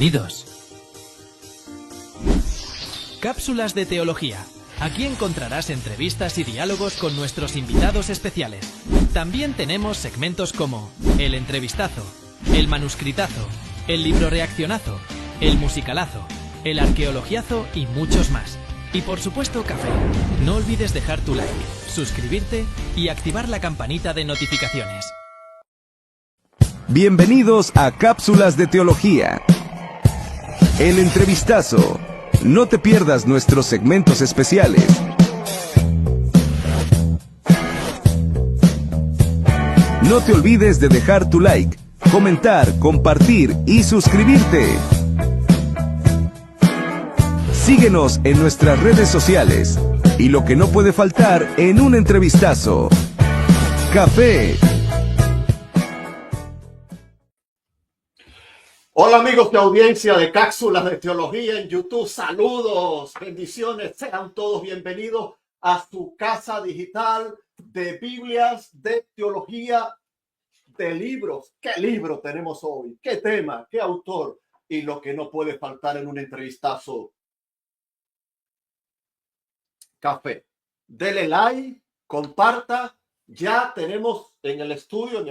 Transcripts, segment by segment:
Bienvenidos. Cápsulas de teología. Aquí encontrarás entrevistas y diálogos con nuestros invitados especiales. También tenemos segmentos como el entrevistazo, el manuscritazo, el libro reaccionazo, el musicalazo, el arqueologiazo y muchos más. Y por supuesto café. No olvides dejar tu like, suscribirte y activar la campanita de notificaciones. Bienvenidos a Cápsulas de Teología. El entrevistazo. No te pierdas nuestros segmentos especiales. No te olvides de dejar tu like, comentar, compartir y suscribirte. Síguenos en nuestras redes sociales y lo que no puede faltar en un entrevistazo. Café. Hola amigos de audiencia de Cápsulas de Teología en YouTube, saludos, bendiciones, sean todos bienvenidos a su casa digital de Biblias, de teología, de libros. ¿Qué libro tenemos hoy? ¿Qué tema? ¿Qué autor? Y lo que no puede faltar en un entrevistazo. Café. Dele like, comparta. Ya tenemos en el estudio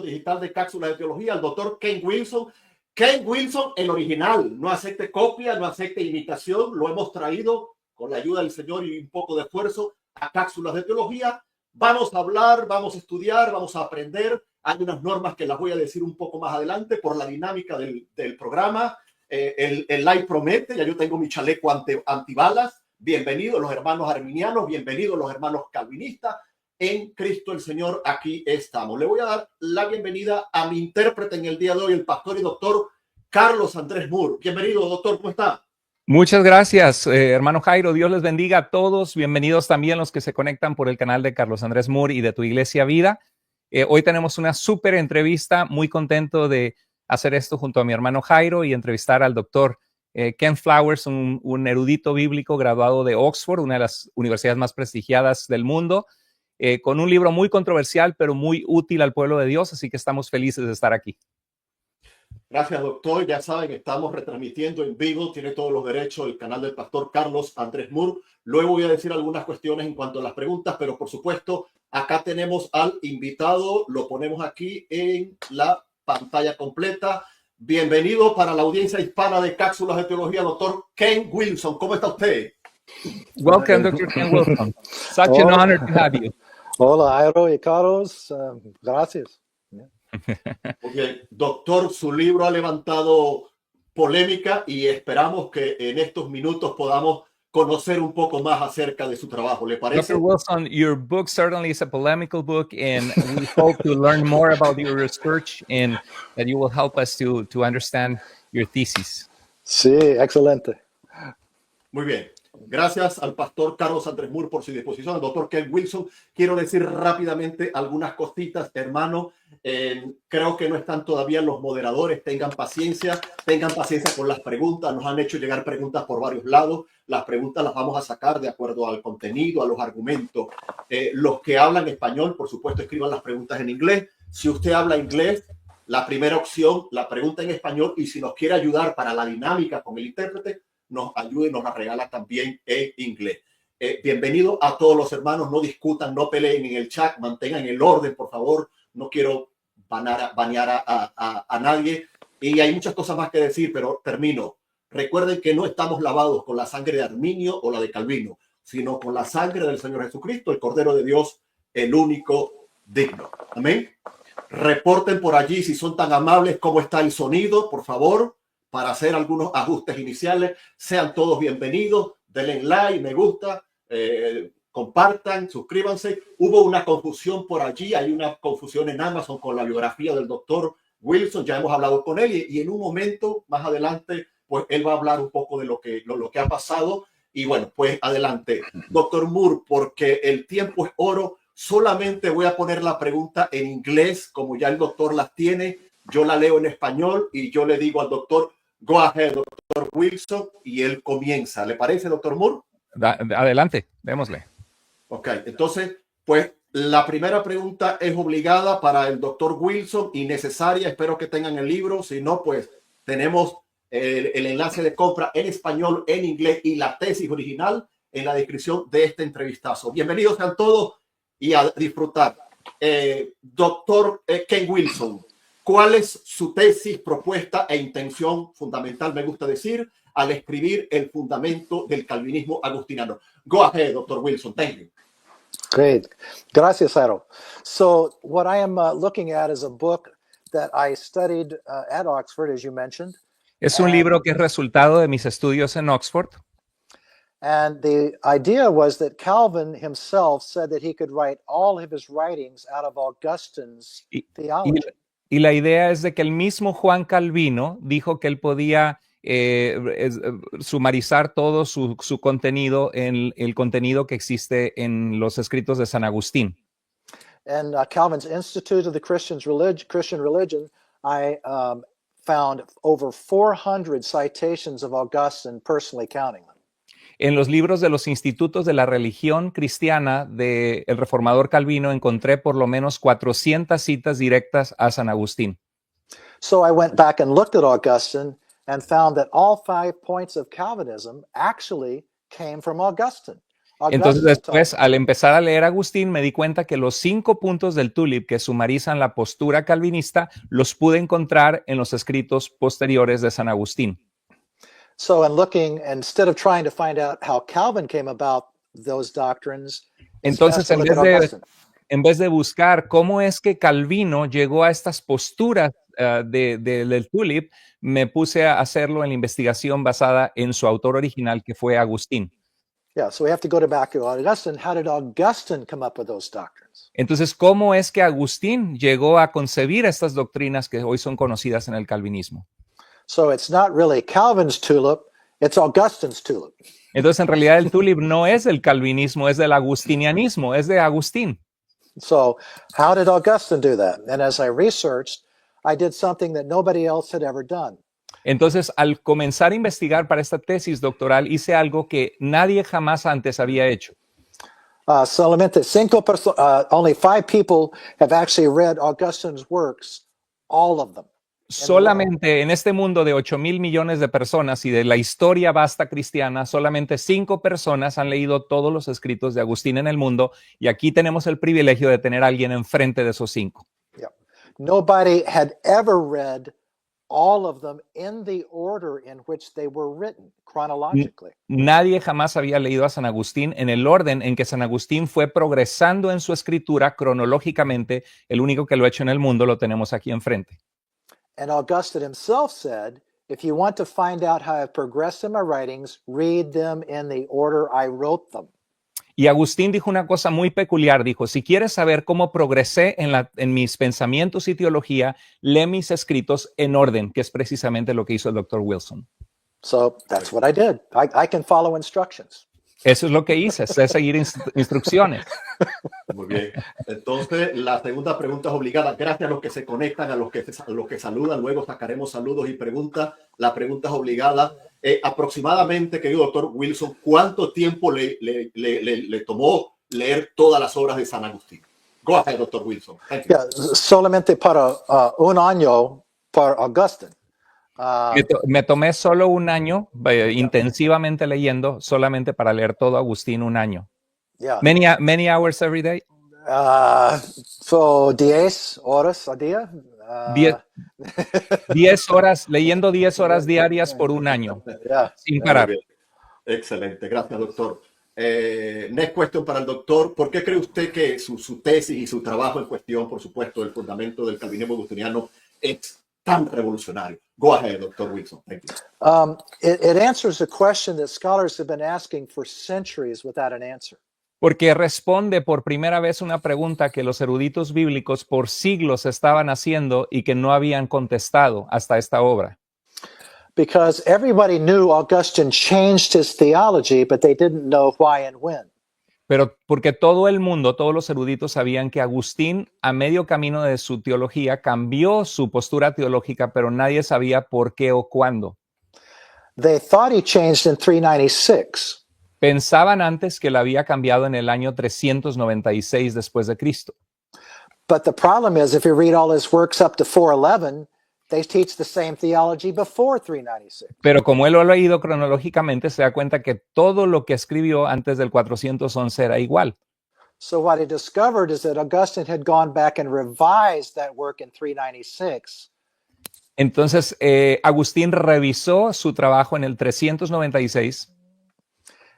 digital de Cápsulas de Teología al doctor Ken Wilson. Ken Wilson, el original, no acepte copia, no acepte imitación, lo hemos traído con la ayuda del Señor y un poco de esfuerzo a Cápsulas de Teología. Vamos a hablar, vamos a estudiar, vamos a aprender. Hay unas normas que las voy a decir un poco más adelante por la dinámica del programa. El live promete, ya yo tengo mi chaleco antibalas. Bienvenidos los hermanos arminianos, bienvenidos los hermanos calvinistas. En Cristo el Señor, aquí estamos. Le voy a dar la bienvenida a mi intérprete en el día de hoy, el pastor y doctor Carlos Andrés Moore. Bienvenido, doctor, ¿cómo está? Muchas gracias, hermano Jairo. Dios les bendiga a todos. Bienvenidos también los que se conectan por el canal de Carlos Andrés Moore y de Tu Iglesia Vida. Hoy tenemos una súper entrevista. Muy contento de hacer esto junto a mi hermano Jairo y entrevistar al doctor Ken Flowers, un erudito bíblico graduado de Oxford, una de las universidades más prestigiadas del mundo. Con un libro muy controversial, pero muy útil al pueblo de Dios, así que estamos felices de estar aquí. Gracias, doctor. Ya saben, estamos retransmitiendo en vivo, tiene todos los derechos el canal del pastor Carlos Andrés Moore. Luego voy a decir algunas cuestiones en cuanto a las preguntas, pero por supuesto, acá tenemos al invitado, lo ponemos aquí en la pantalla completa. Bienvenido para la audiencia hispana de Cápsulas de Teología, doctor Ken Wilson. ¿Cómo está usted? Welcome, Dr. Ken Wilson. Such an honor to have you. Hola, Jairo y Carlos. Gracias. Muy bien. Doctor, su libro ha levantado polémica y esperamos que en estos minutos podamos conocer un poco más acerca de su trabajo. ¿Le parece? Dr. Wilson, your book certainly is a polemical book, and we hope to learn more about your research and that you will help us to understand your thesis. Sí, excelente. Muy bien. Gracias al pastor Carlos Andrés Moore por su disposición. Al doctor Ken Wilson, quiero decir rápidamente algunas cositas, hermano. Creo que no están todavía los moderadores. Tengan paciencia con las preguntas. Nos han hecho llegar preguntas por varios lados. Las preguntas las vamos a sacar de acuerdo al contenido, a los argumentos. Los que hablan español, por supuesto, escriban las preguntas en inglés. Si usted habla inglés, la primera opción, la pregunta en español. Y si nos quiere ayudar para la dinámica con el intérprete, nos ayude y nos la regala también en inglés. Bienvenido a todos los hermanos, no discutan, no peleen en el chat, mantengan el orden, por favor. No quiero banear a nadie. Y hay muchas cosas más que decir, pero termino. Recuerden que no estamos lavados con la sangre de Arminio o la de Calvino, sino con la sangre del Señor Jesucristo, el Cordero de Dios, el único digno. Amén. Reporten por allí si son tan amables cómo está el sonido, por favor, para hacer algunos ajustes iniciales. Sean todos bienvenidos, denle like, me gusta, compartan, suscríbanse. Hubo una confusión por allí, hay una confusión en Amazon con la biografía del doctor Wilson, ya hemos hablado con él y en un momento más adelante, pues él va a hablar un poco de lo que ha pasado. Y bueno, pues adelante, doctor Moore, porque el tiempo es oro. Solamente voy a poner la pregunta en inglés, como ya el doctor las tiene. Yo la leo en español y yo le digo al doctor, go ahead, doctor Wilson, y él comienza. ¿Le parece, doctor Moore? Adelante, démosle. Ok, entonces, pues la primera pregunta es obligada para el doctor Wilson y necesaria. Espero que tengan el libro. Si no, pues tenemos el enlace de compra en español, en inglés y la tesis original en la descripción de este entrevistazo. Bienvenidos sean todos y a disfrutar. Doctor Ken Wilson, ¿cuál es su tesis, propuesta e intención fundamental, me gusta decir, al escribir el fundamento del calvinismo agustiniano? Go ahead, Dr. Wilson. Thank you. Great. Gracias, Aro. So what I am looking at is a book that I studied at Oxford, as you mentioned. Es un libro que es resultado de mis estudios en Oxford. And the idea was that Calvin himself said that he could write all of his writings out of Augustine's theology. Y la idea es de que el mismo Juan Calvino dijo que él podía sumarizar todo su contenido en el contenido que existe en los escritos de San Agustín. And Calvin's Institute of the Christian Religion, I found over 400 citations of Augustine, personally counting them. En los libros de los institutos de la religión cristiana del reformador Calvino encontré por lo menos 400 citas directas a San Agustín. So I went back and looked at Augustine and found that all 5 points of Calvinism actually came from Augustine. Entonces después, al empezar a leer Agustín, me di cuenta que los 5 puntos del tulip que sumarizan la postura calvinista los pude encontrar en los escritos posteriores de San Agustín. So in looking, instead of trying to find out how Calvin came about those doctrines, entonces en vez de buscar cómo es que Calvino llegó a estas posturas del tulip, me puse a hacerlo en la investigación basada en su autor original, que fue Agustín. Yeah, so we have to go back to Augustine. How did Augustine come up with those doctrines? Entonces, ¿cómo es que Agustín llegó a concebir estas doctrinas que hoy son conocidas en el calvinismo? So it's not really Calvin's tulip, it's Augustine's tulip. Entonces, en realidad, el tulip no es del calvinismo, es del agustinianismo, es de Agustín. So how did Augustine do that? And as I researched, I did something that nobody else had ever done. Entonces, al comenzar a investigar para esta tesis doctoral, hice algo que nadie jamás antes había hecho. Only 5 people have actually read Augustine's works, all of them. Solamente en este mundo de 8,000 millones de personas y de la historia vasta cristiana, solamente 5 personas han leído todos los escritos de Agustín en el mundo, y aquí tenemos el privilegio de tener a alguien enfrente de esos 5. Yeah. Nobody had ever read all of them in the order in which they were written, chronologically. Nadie jamás había leído a San Agustín en el orden en que San Agustín fue progresando en su escritura cronológicamente. El único que lo ha hecho en el mundo lo tenemos aquí enfrente. And Augustine himself said, if you want to find out how I've progressed in my writings, read them in the order I wrote them. Y Agustín dijo una cosa muy peculiar, dijo, si quieres saber cómo progresé en mis pensamientos y teología, lee mis escritos en orden, que es precisamente lo que hizo el Dr. Wilson. So that's what I did. I can follow instructions. Eso es lo que hice, es seguir instrucciones. Muy bien. Entonces, la segunda pregunta es obligada. Gracias a los que se conectan, a los que saludan. Luego sacaremos saludos y preguntas. La pregunta es obligada. Aproximadamente, querido doctor Wilson, ¿cuánto tiempo le tomó leer todas las obras de San Agustín? Go ahead, doctor Wilson. Thank you. Yeah, solamente para un año para Augustine. Me tomé solo un año intensivamente leyendo, solamente para leer todo Agustín, un año. Yeah. Many hours every day. So 10 horas a día. 10 horas, leyendo 10 horas diarias por un año, sin parar. Excelente, gracias, doctor. Next question para el doctor. ¿Por qué cree usted que su tesis y su trabajo en cuestión, por supuesto, el fundamento del calvinismo agustiniano, es tan revolucionario? Go ahead, Dr. Wilson. Thank you. It answers a question that scholars have been asking for centuries without an answer. Porque responde por primera vez una pregunta que los eruditos bíblicos por siglos estaban haciendo y que no habían contestado hasta esta obra. Because everybody knew Augustine changed his theology, but they didn't know why and when. Pero porque todo el mundo, todos los eruditos sabían que Agustín, a medio camino de su teología, cambió su postura teológica, pero nadie sabía por qué o cuándo. They thought he changed in 396. Pensaban antes que la había cambiado en el año 396 después de Cristo. But the problem is, if you read all his works up to 411, they teach the same theology before 396. Pero como él lo ha leído cronológicamente, se da cuenta que todo lo que escribió antes del 411 era igual. So what he discovered is that Augustine had gone back and revised that work in 396. Entonces, Agustín revisó su trabajo en el 396.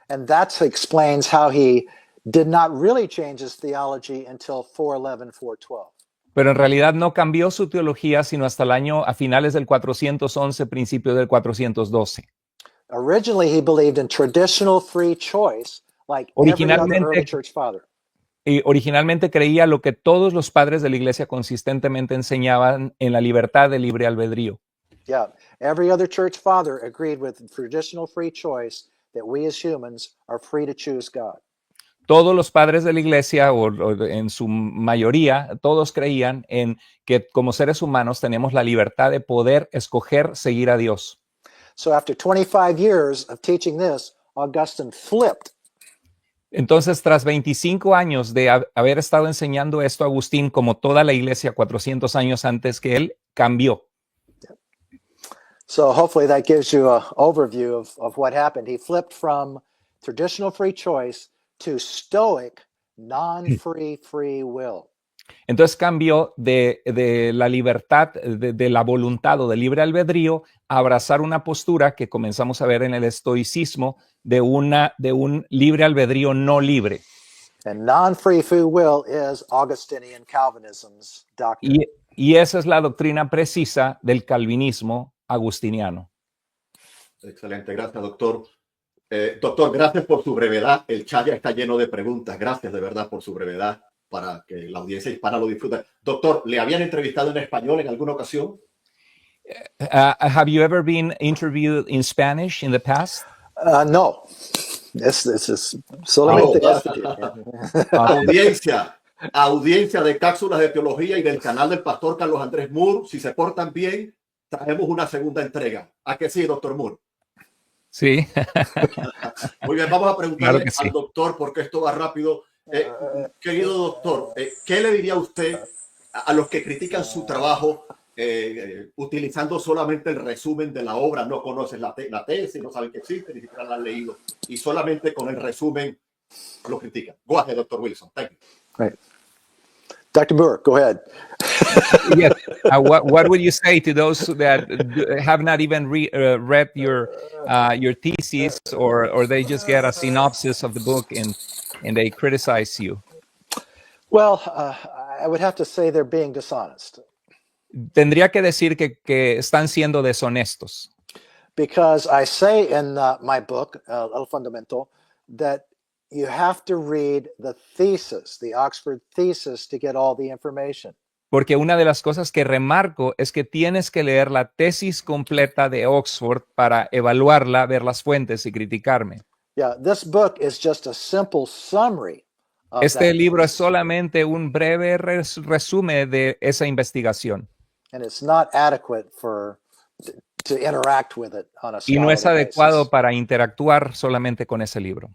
And that explains how he did not really change his theology until 411, 412. Pero en realidad no cambió su teología sino hasta el año a finales del 411, principio del 412. Originally, he believed in traditional free choice, like every other Originalmente- early church father. Y originalmente creía lo que todos los padres de la iglesia consistentemente enseñaban en la libertad de libre albedrío. Yeah, every other church father agreed with traditional free choice that we as humans are free to choose God. Todos los padres de la iglesia, o en su mayoría, todos creían en que como seres humanos tenemos la libertad de poder escoger seguir a Dios. So after 25 years of teaching this, Augustine flipped. Entonces, tras 25 años de haber estado enseñando esto, Agustín, como toda la iglesia 400 años antes que él, cambió. So hopefully that gives you an overview of what happened. He flipped from traditional free choice to stoic, non-free free will. Entonces cambió de la libertad, de la voluntad o del libre albedrío, a abrazar una postura que comenzamos a ver en el estoicismo de un libre albedrío no libre. And non-free free will is Augustinian Calvinism's doctrine. Y esa es la doctrina precisa del calvinismo agustiniano. Excelente, gracias, doctor. Doctor, gracias por su brevedad. El chat ya está lleno de preguntas. Gracias de verdad por su brevedad para que la audiencia hispana lo disfrute. Doctor, ¿le habían entrevistado en español en alguna ocasión? Have you ever been interviewed in Spanish in the past? No, this is solamente audiencia de cápsulas de teología y del canal del pastor Carlos Andrés Moore. Si se portan bien, traemos una segunda entrega. ¿A que sí, doctor Moore? Sí. Muy bien, vamos a preguntarle Claro que sí. al doctor, porque esto va rápido. Querido doctor, ¿qué le diría usted a los que critican su trabajo utilizando solamente el resumen de la obra? No conocen la tesis, no saben que existe, ni siquiera la han leído, y solamente con el resumen lo critican. Go ahead, Dr. Wilson. Thank you. Right. Dr. Moore, go ahead. Yes. What would you say to those that have not even read your thesis, or they just get a synopsis of the book and they criticize you? Well, I would have to say they're being dishonest, Tendría que decir que están siendo deshonestos, because I say in my book, El Fundamento, that you have to read the thesis, the Oxford thesis, to get all the information. porque una de las cosas que remarco es que tienes que leer la tesis completa de Oxford para evaluarla, ver las fuentes y criticarme. Yeah, this book is just a simple summary of Este that libro es thesis, solamente un breve resumen de esa investigación and it's not adequate to interact with it on a y no es scholarly adecuado basis. para interactuar solamente con ese libro.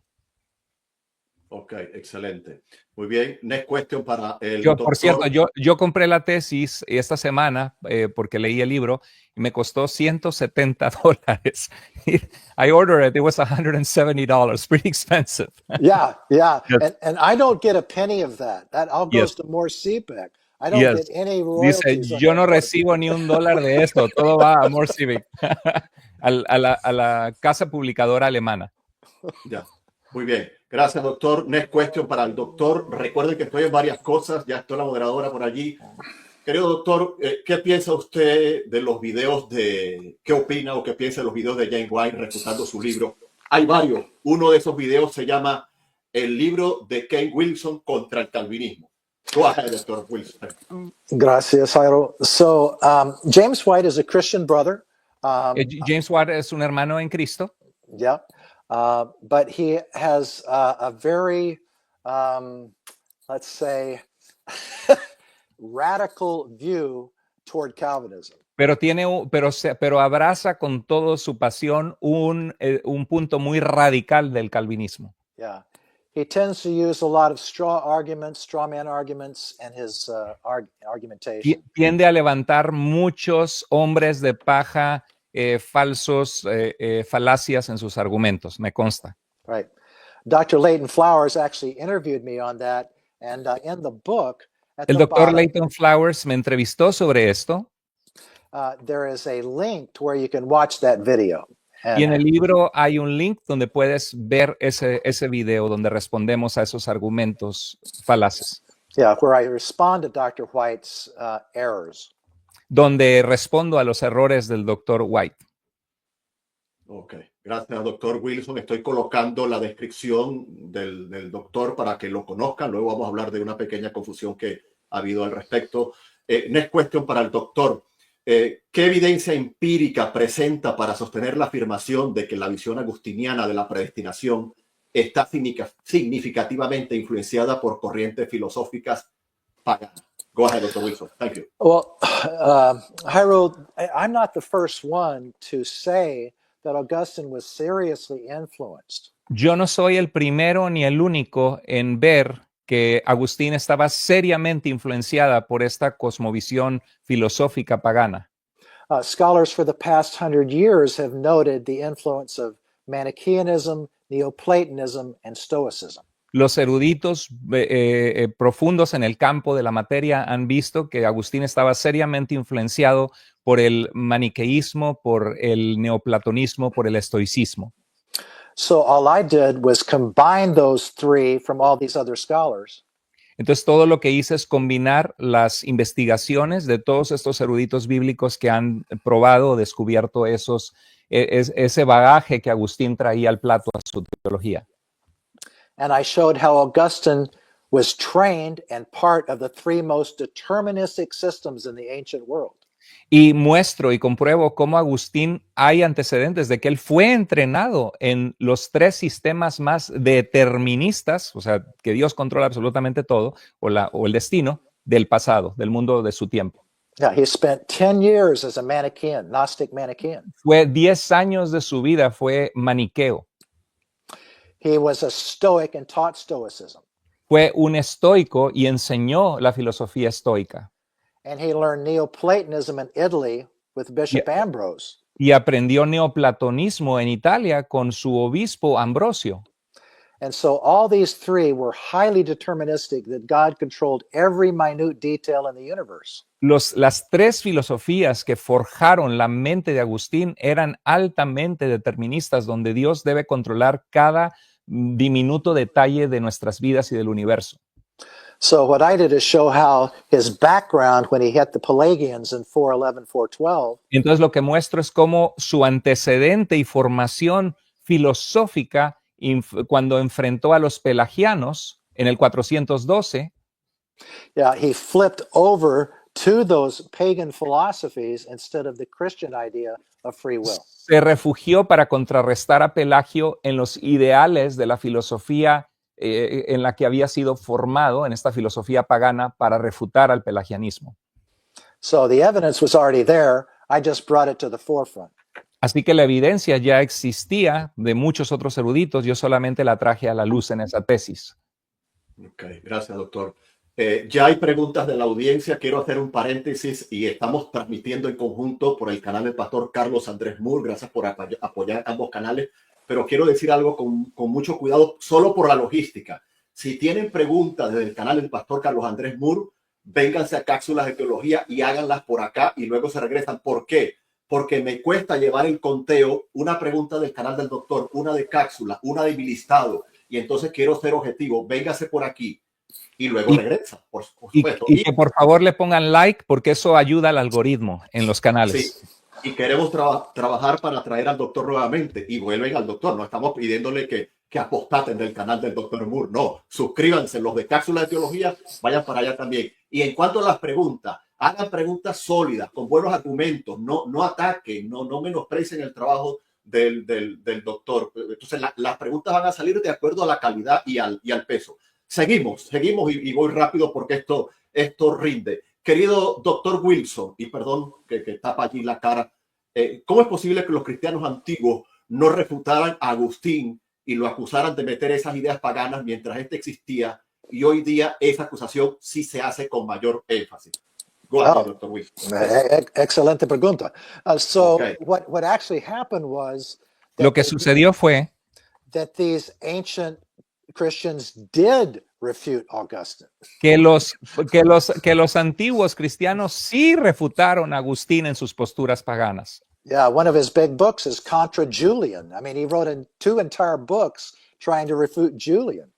Ok, excelente. Muy bien. Next question para el Yo, doctor. por cierto, yo compré la tesis esta semana porque leí el libro y me costó $170. I ordered it was $170, pretty expensive. Yeah, yeah. Yes. And I don't get a penny of that. That all goes Yes. to more CPAC. I don't Yes. get any Dice, royalties. on yo that no book. recibo ni $1 de esto, todo va a More Civic, a la casa publicadora alemana. Ya. Muy bien. Gracias, doctor. Next question para el doctor. Recuerden que estoy en varias cosas. Ya estoy la moderadora por allí. Querido doctor, ¿qué piensa usted de los videos qué opina o qué piensa de los videos de James White refutando su libro? Hay varios. Uno de esos videos se llama El libro de Ken Wilson contra el calvinismo. Go ahead, Dr. Wilson. Gracias, Jairo. So James White is a Christian brother. James Watt es un hermano en Cristo, Yeah. But he has a very, let's say, radical view toward Calvinism. pero abraza con toda su pasión un punto muy radical del calvinismo. Yeah. He tends to use a lot of straw man arguments in his argumentation. Tiende a levantar muchos hombres de paja, falsos, falacias en sus argumentos, me consta. Right. Dr. Leighton Flowers actually interviewed me on that, and in the book, at El the doctor bottom, Leighton Flowers me entrevistó sobre esto there is a link to where you can watch that video. y en el libro hay un link donde puedes ver ese video donde respondemos a esos argumentos falaces, Yeah, where I respond to Dr. White's errors. donde respondo a los errores del doctor White. Ok, gracias, doctor Wilson. Estoy colocando la descripción del doctor para que lo conozcan. Luego vamos a hablar de una pequeña confusión que ha habido al respecto. Next question para el doctor. ¿Qué evidencia empírica presenta para sostener la afirmación de que la visión agustiniana de la predestinación está significativamente influenciada por corrientes filosóficas paganas? Go ahead, Dr. Wilson. Thank you. Well, Jairo, I'm not the first one to say that Augustine was seriously influenced. Yo no soy el primero ni el único en ver que Agustín estaba seriamente influenciada por esta cosmovisión filosófica pagana. Scholars for the past 100 years have noted the influence of Manichaeanism, Neoplatonism, and Stoicism. Los eruditos profundos en el campo de la materia han visto que Agustín estaba seriamente influenciado por el maniqueísmo, por el neoplatonismo, por el estoicismo. So all I did was combine those three from all these other scholars. Entonces todo lo que hice es combinar las investigaciones de todos estos eruditos bíblicos que han probado o descubierto ese bagaje que Agustín traía al plato a su teología. And I showed how Augustine was trained and part of the three most deterministic systems in the ancient world. Y muestro y compruebo cómo Agustín hay antecedentes de que él fue entrenado en los tres sistemas más deterministas, o sea, que Dios controla absolutamente todo, o el destino del pasado, del mundo de su tiempo. Yeah, he spent 10 years as a Manichaean, Gnostic Manichaean. Fue 10 años de su vida, fue maniqueo. He was a Stoic and taught Stoicism. Fue un estoico y enseñó la filosofía estoica. And he learned Neoplatonism in Italy with Bishop Ambrose. Y aprendió neoplatonismo en Italia con su obispo Ambrosio. And so all these three were highly deterministic that God controlled every minute detail in the universe. Las tres filosofías que forjaron la mente de Agustín eran altamente deterministas, donde Dios debe controlar cada diminuto detalle de nuestras vidas y del universo. So what I did is show how his background when he hit the Pelagians in 411, 412. Entonces lo que muestro es cómo su antecedente y formación filosófica cuando enfrentó a los pelagianos en el 412. Yeah, he flipped over to those pagan philosophies instead of the Christian idea of free will. Se refugió para contrarrestar a Pelagio en los ideales de la filosofía en la que había sido formado, en esta filosofía pagana, para refutar al pelagianismo. So the evidence was already there. I just brought it to the forefront. Así que la evidencia ya existía de muchos otros eruditos, yo solamente la traje a la luz en esa tesis. Ok, gracias, doctor. Ya hay preguntas de la audiencia. Quiero hacer un paréntesis y estamos transmitiendo en conjunto por el canal del pastor Carlos Andrés Moore. Gracias por apoyar ambos canales. Pero quiero decir algo con mucho cuidado, solo por la logística. Si tienen preguntas desde el canal del pastor Carlos Andrés Moore, vénganse a Cápsulas de Teología y háganlas por acá y luego se regresan. ¿Por qué? Porque me cuesta llevar el conteo, una pregunta del canal del doctor, una de Cápsula, una de mi listado. Y entonces quiero ser objetivo. Véngase por aquí y luego regresa, por supuesto. Y que por favor le pongan like porque eso ayuda al algoritmo en los canales. Sí. Y queremos trabajar para traer al doctor nuevamente y vuelven al doctor. No estamos pidiéndole que apostaten del canal del doctor Moore. No, suscríbanse. Los de Cápsulas de Teología, vayan para allá también. Y en cuanto a las preguntas, hagan preguntas sólidas, con buenos argumentos. No ataquen, no menosprecien el trabajo del doctor. Entonces, las preguntas van a salir de acuerdo a la calidad y al peso. Seguimos y voy rápido porque esto rinde. Querido doctor Wilson, y perdón que tapa allí la cara, ¿cómo es posible que los cristianos antiguos no refutaran a Agustín y lo acusaran de meter esas ideas paganas mientras este existía, y hoy día esa acusación sí se hace con mayor énfasis. Go ahead, Dr. Wilson. Excelente pregunta. So Okay. what actually happened was Lo que sucedió fue that these ancient Christians did refute Augustine. que los antiguos cristianos sí refutaron a Agustín en sus posturas paganas. Yeah, one of his big books is Contra Julian. I mean, he wrote in 2 entire books trying to refute Julian.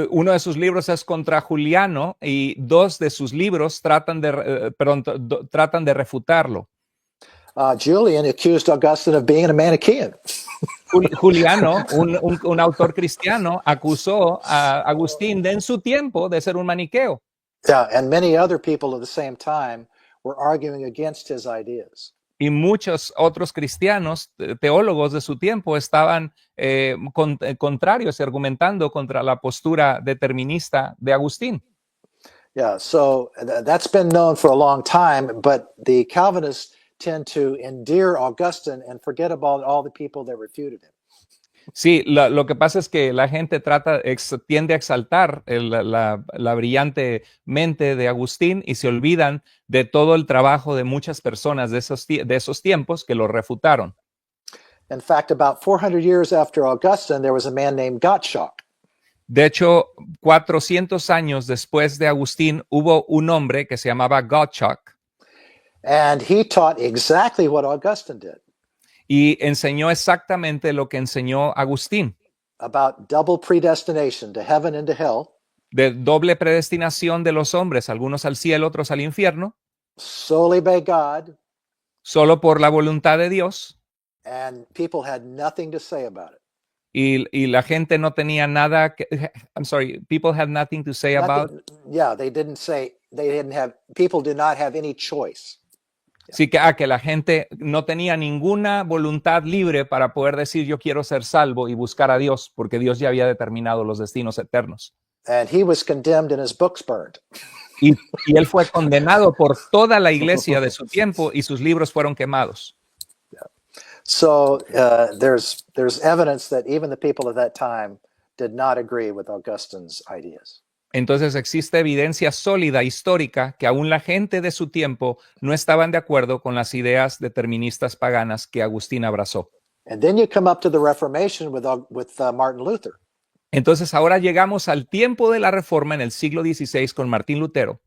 Uno de sus libros es contra Juliano y 2 de sus libros tratan de refutarlo. Julian accused Augustine of being a Manichaean. Juliano, un autor cristiano, acusó a Agustín en su tiempo de ser un maniqueo. Yeah, and many other people at the same time were arguing against his ideas. Y muchos otros cristianos, teólogos de su tiempo, estaban contrarios y argumentando contra la postura determinista de Agustín. Yeah, so that's been known for a long time, but the Calvinists tend to endear Augustine and forget about all the people that refuted him. Sí, lo que pasa es que la gente tiende a exaltar la brillante mente de Agustín y se olvidan de todo el trabajo de muchas personas de esos tiempos que lo refutaron. In fact, about 400 years after Augustine, there was a man named Gottschalk. De hecho, 400 años después de Agustín, hubo un hombre que se llamaba Gottschalk. And he taught exactly what Augustine did. Y enseñó exactamente lo que enseñó Agustín. About double predestination to heaven and to hell. De doble predestinación de los hombres, algunos al cielo, otros al infierno. Solely by God. Solo por la voluntad de Dios. And people had nothing to say about it. Y la gente no tenía nada people had nothing to say about. Yeah, people did not have any choice. Sí, que la gente no tenía ninguna voluntad libre para poder decir yo quiero ser salvo y buscar a Dios, porque Dios ya había determinado los destinos eternos. And he was condemned and his books burned. Y él fue condenado por toda la iglesia de su tiempo y sus libros fueron quemados. So there's evidence that even the people of that time did not agree with Augustine's ideas. Entonces existe evidencia sólida, histórica, que aún la gente de su tiempo no estaban de acuerdo con las ideas deterministas paganas que Agustín abrazó. And then you come up to the Reformation with Martin Luther. Entonces ahora llegamos al tiempo de la Reforma en el siglo XVI con Martín Lutero.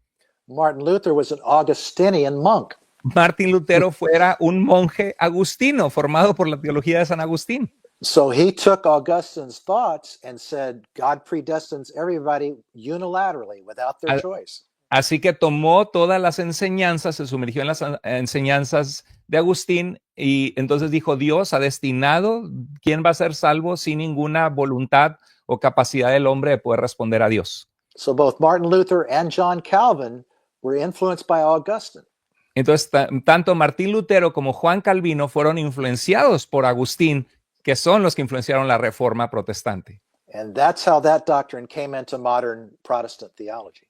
Martin Luther was an Augustinian monk. Martín Lutero fuera un monje agustino formado por la teología de San Agustín. So he took Augustine's thoughts and said God predestines everybody unilaterally without their choice. Así que tomó todas las enseñanzas, se sumergió en las enseñanzas de Agustín y entonces dijo, Dios ha destinado quién va a ser salvo sin ninguna voluntad o capacidad del hombre de poder responder a Dios. So both Martin Luther and John Calvin were influenced by Augustine. Entonces, tanto Martín Lutero como Juan Calvino fueron influenciados por Agustín, que son los que influenciaron la Reforma protestante. And that's how that doctrine came into modern Protestant theology.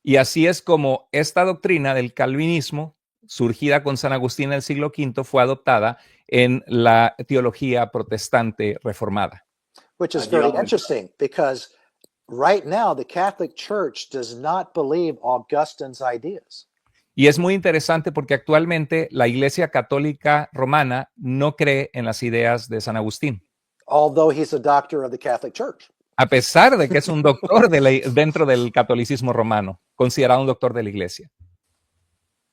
Y así es como esta doctrina del calvinismo, surgida con San Agustín en el siglo V, fue adoptada en la teología protestante reformada. Which is very interesting because right now the Catholic Church does not believe Augustine's ideas. Y es muy interesante porque actualmente la Iglesia Católica Romana no cree en las ideas de San Agustín. Although he's a doctor of the Catholic Church. A pesar de que es un doctor dentro del catolicismo romano, considerado un doctor de la Iglesia.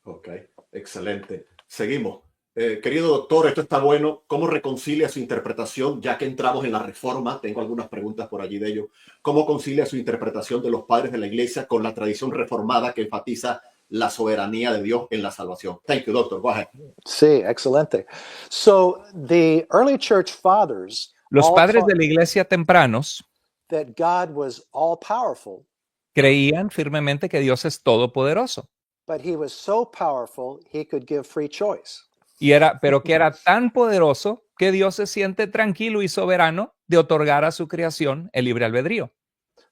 Ok, excelente. Seguimos. Querido doctor, esto está bueno. ¿Cómo reconcilia su interpretación, ya que entramos en la Reforma? Tengo algunas preguntas por allí de ello. ¿Cómo concilia su interpretación de los padres de la Iglesia con la tradición reformada que enfatiza la soberanía de Dios en la salvación? Thank you, doctor. Go ahead. Sí, excelente. So the early church fathers, los padres de la Iglesia tempranos, that God was all powerful, creían firmemente que Dios es todopoderoso. But he was so powerful, he could give free choice. Pero que era tan poderoso que Dios se siente tranquilo y soberano de otorgar a su creación el libre albedrío.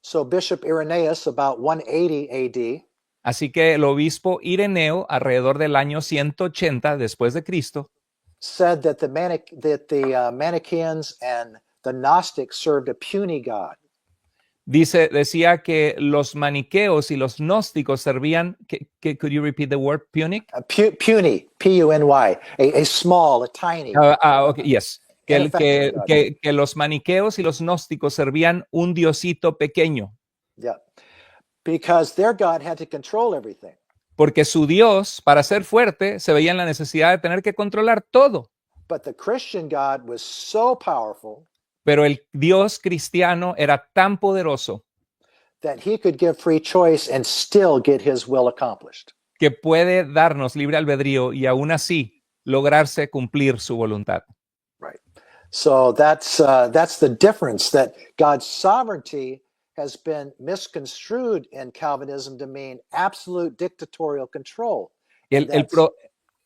So Bishop Irenaeus, about 180 AD, así que el obispo Ireneo, alrededor del año 180 después de Cristo, said that the Manichaeans and the Gnostics served a puny God. Decía que los maniqueos y los gnósticos servían, could you repeat the word punic? Puny, P-U-N-Y, a small, a tiny. Okay, yes. Que los maniqueos y los gnósticos servían un diosito pequeño. Yeah, because their God had to control everything. Porque su Dios, para ser fuerte, se veía en la necesidad de tener que controlar todo. But the Christian God was so powerful Pero el Dios cristiano era tan poderoso that he could give free choice and still get his will accomplished. que puede darnos libre albedrío y aún así lograrse cumplir su voluntad. Right. So that's the difference, that God's sovereignty has been misconstrued in Calvinism to mean absolute dictatorial control.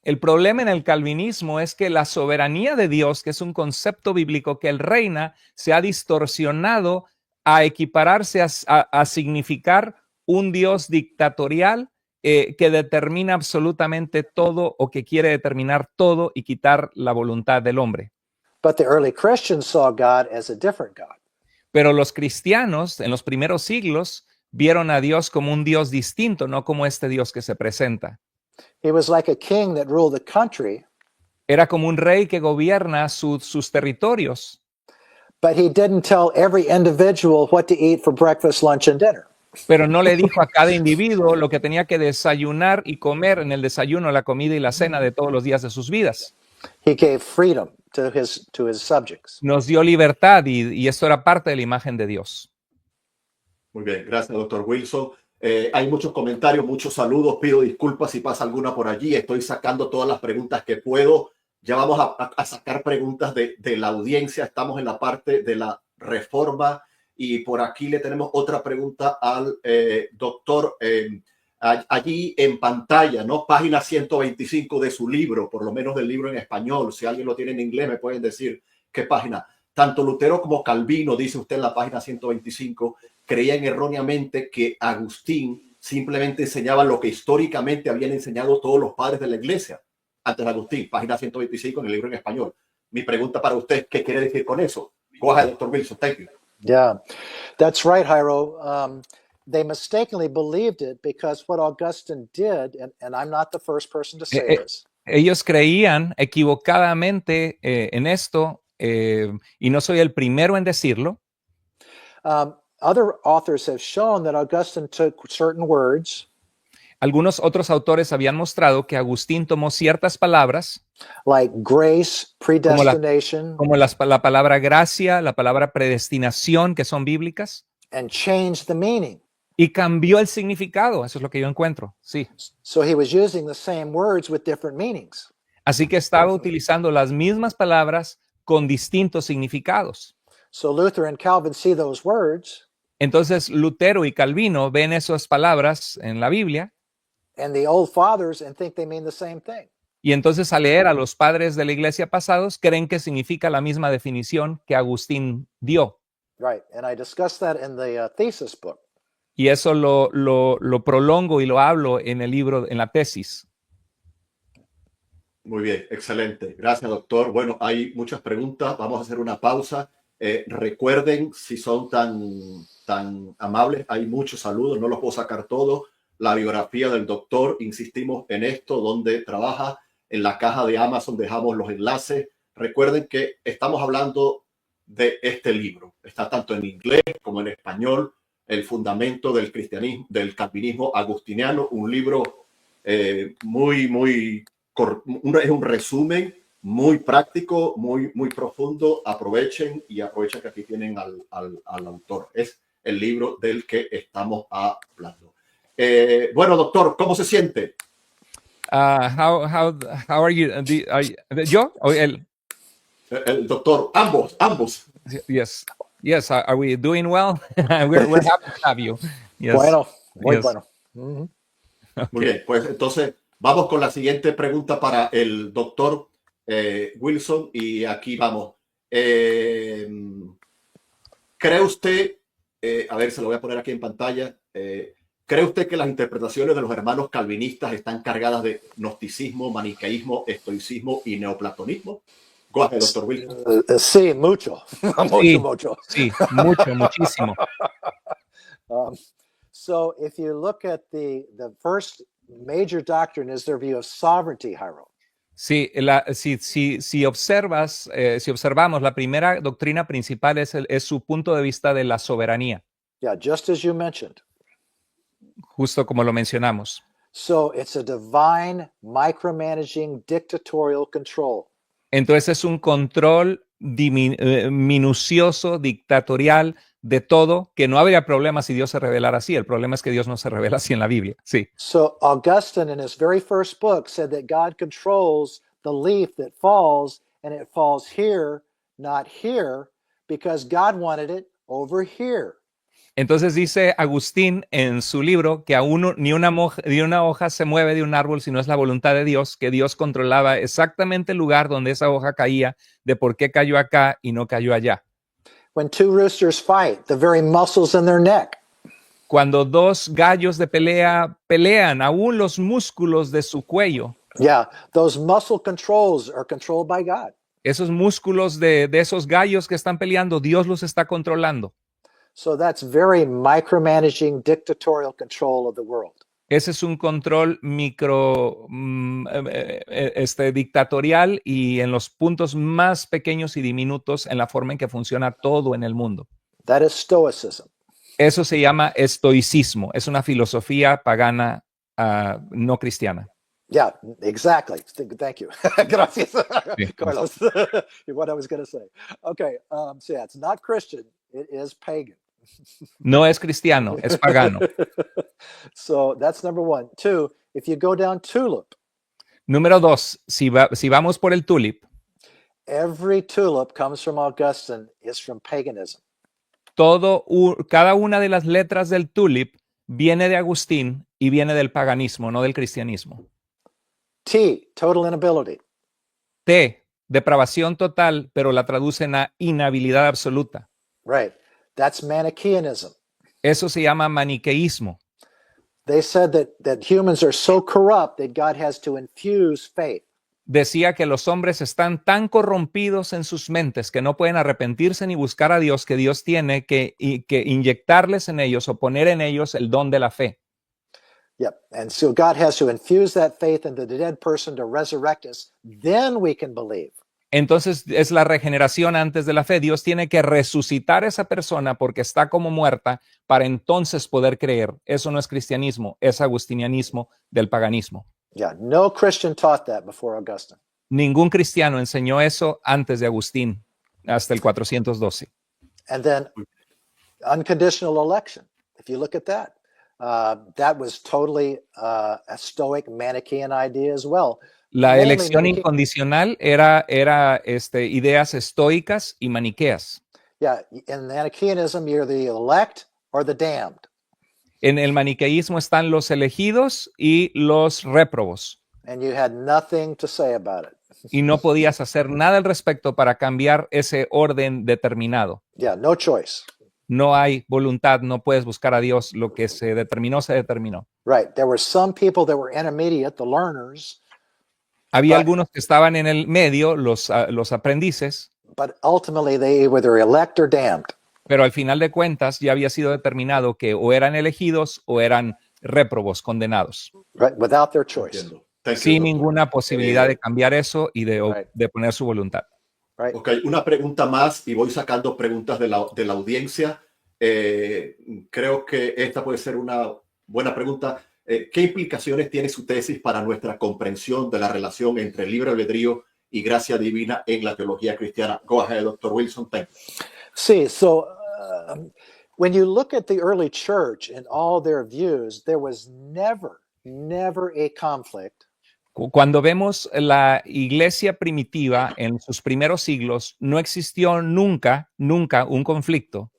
El problema en el calvinismo es que la soberanía de Dios, que es un concepto bíblico que él reina, se ha distorsionado a equipararse a significar un Dios dictatorial que determina absolutamente todo o que quiere determinar todo y quitar la voluntad del hombre. But the early Christians saw God as a different God. Pero los cristianos en los primeros siglos vieron a Dios como un Dios distinto, no como este Dios que se presenta. He was like a king that ruled the country, Era como un rey que gobierna sus territorios, but he didn't tell every individual what to eat for breakfast, lunch, and dinner. pero no le dijo a cada individuo lo que tenía que desayunar y comer en el desayuno, la comida y la cena de todos los días de sus vidas. He gave freedom to his subjects. Nos dio libertad y esto era parte de la imagen de Dios. Muy bien, gracias, doctor Wilson. Hay muchos comentarios, muchos saludos. Pido disculpas si pasa alguna por allí. Estoy sacando todas las preguntas que puedo. Ya vamos a sacar preguntas de la audiencia. Estamos en la parte de la reforma y por aquí le tenemos otra pregunta al doctor. Allí en pantalla, ¿no? Página 125 de su libro, por lo menos del libro en español. Si alguien lo tiene en inglés, me pueden decir qué página. Tanto Lutero como Calvino, dice usted en la página 125, creían erróneamente que Agustín simplemente enseñaba lo que históricamente habían enseñado todos los padres de la iglesia antes de Agustín, página 125 en el libro en español. Mi pregunta para usted, ¿qué quiere decir con eso? Go ahead, Dr. Wilson. Thank you. Yeah, that's right, Jairo. They mistakenly believed it because what Augustine did, and I'm not the first person to say this. Ellos creían equivocadamente en esto, y no soy el primero en decirlo. Other authors have shown that Augustine took certain words. Algunos otros autores habían mostrado que Agustín tomó ciertas palabras, like grace, predestination, como la palabra gracia, la palabra predestinación, que son bíblicas, and changed the meaning. y cambió el significado. Eso es lo que yo encuentro, sí. So he was using the same words with different meanings. Así que estaba utilizando las mismas palabras con distintos significados. So Luther and Calvin see those words. Entonces Lutero y Calvino ven esas palabras en la Biblia. And the old fathers and think they mean the same thing. Y entonces al leer a los padres de la iglesia pasados creen que significa la misma definición que Agustín dio. Right, and I discussed that in the thesis book. Y eso lo prolongo y lo hablo en el libro, en la tesis. Muy bien, excelente. Gracias, doctor. Bueno, hay muchas preguntas. Vamos a hacer una pausa. Recuerden, si son tan amables, hay muchos saludos, no los puedo sacar todos. La biografía del doctor, insistimos en esto, donde trabaja. En la caja de Amazon dejamos los enlaces. Recuerden que estamos hablando de este libro. Está tanto en inglés como en español. El fundamento del cristianismo, del calvinismo agustiniano. Un libro es un resumen muy práctico, muy profundo. Aprovechen que aquí tienen al autor. Es el libro del que estamos hablando. Bueno, doctor, ¿cómo se siente? How are you? ¿Yo? ¿O él? El doctor, ambos. Yes. Are we doing well? we're happy to have you. Yes. Bueno, muy Yes. bueno. Mm-hmm. Okay. Muy bien, pues entonces vamos con la siguiente pregunta para el doctor Wilson y aquí vamos. ¿Cree usted, a ver, se lo voy a poner aquí en pantalla, ¿cree usted que las interpretaciones de los hermanos calvinistas están cargadas de gnosticismo, maniqueísmo, estoicismo y neoplatonismo? Go ahead, Dr. Wilson. Sí, mucho. Sí, mucho. sí, mucho, muchísimo. So if you look at the first major doctrine is their view of sovereignty, Jairo. Sí, si observamos, la primera doctrina principal es su punto de vista de la soberanía, Yeah, just as you mentioned. justo como lo mencionamos. So it's a divine, micromanaging, dictatorial control. Entonces es un control minucioso, dictatorial de todo, que no habría problema si Dios se revelara así. El problema es que Dios no se revela así en la Biblia. Sí. So Augustine, in his very first book, said that God controls the leaf that falls, and it falls here, not here, because God wanted it over here. Entonces dice Agustín en su libro que aún ni una hoja se mueve de un árbol si no es la voluntad de Dios, que Dios controlaba exactamente el lugar donde esa hoja caía, de por qué cayó acá y no cayó allá. When two roosters fight, the very muscles in their neck. Cuando dos gallos de pelea pelean, aún los músculos de su cuello, Yeah, those muscle controls are controlled by God. esos músculos de esos gallos que están peleando, Dios los está controlando. So that's very micromanaging, dictatorial control of the world. Ese es un control dictatorial y en los puntos más pequeños y diminutos en la forma en que funciona todo en el mundo. That is Stoicism. Eso se llama estoicismo. Es una filosofía pagana no cristiana. Yeah, exactly. Thank you. Gracias, Sí. Carlos. What I was going to say. Okay, so yeah, it's not Christian. It is pagan. No es cristiano, es pagano. So that's number one. Two, if you go down tulip, Número dos, si vamos por el tulip, every tulip comes from Augustine is from paganism. cada una de las letras del tulip viene de Agustín y viene del paganismo, no del cristianismo. T, total inability. T, depravación total, pero la traducen a inhabilidad absoluta. Right. That's Manichaeanism. Eso se llama maniqueísmo. They said that humans are so corrupt that God has to infuse faith. Decía que los hombres están tan corrompidos en sus mentes que no pueden arrepentirse ni buscar a Dios, que Dios tiene que inyectarles en ellos o poner en ellos el don de la fe. Yep. And so God has to infuse that faith into the dead person to resurrect us. Then we can believe. Entonces es la regeneración antes de la fe. Dios tiene que resucitar a esa persona porque está como muerta para entonces poder creer. Eso no es cristianismo, es agustinianismo del paganismo. Yeah, no Christian taught that before Augustine. Ningún cristiano enseñó eso antes de Agustín, hasta el 412. And then unconditional election. If you look at that, that was totally a Stoic Manichaean idea as well. La Mainly elección Manichaean. incondicional era ideas estoicas y maniqueas. Yeah, in Manichaeanism, you're the elect or the damned. En el maniqueísmo están los elegidos y los réprobos. And you had nothing to say about it. Y no podías hacer nada al respecto para cambiar ese orden determinado. Yeah, no choice. No hay voluntad, no puedes buscar a Dios. Lo que se determinó, se determinó. Right. There were some people that were intermediate, the learners, Había But- algunos que estaban en el medio, los aprendices, but ultimately they were either elect or damned. pero al final de cuentas ya había sido determinado que o eran elegidos o eran réprobos, condenados. Right, without their choice. Entiendo. Thank you, Sin doctor. ninguna posibilidad de cambiar eso y Right. de poner su voluntad. Right. Ok, una pregunta más y voy sacando preguntas de la audiencia. Creo que esta puede ser una buena pregunta. ¿Qué implicaciones tiene su tesis para nuestra comprensión de la relación entre libre albedrío y gracia divina en la teología cristiana? Go ahead, Dr. Wilson. Thank you. See, so when you look at the early church and all their views, there was never a conflict Cuando vemos la iglesia primitiva en sus primeros siglos, no existió nunca un conflicto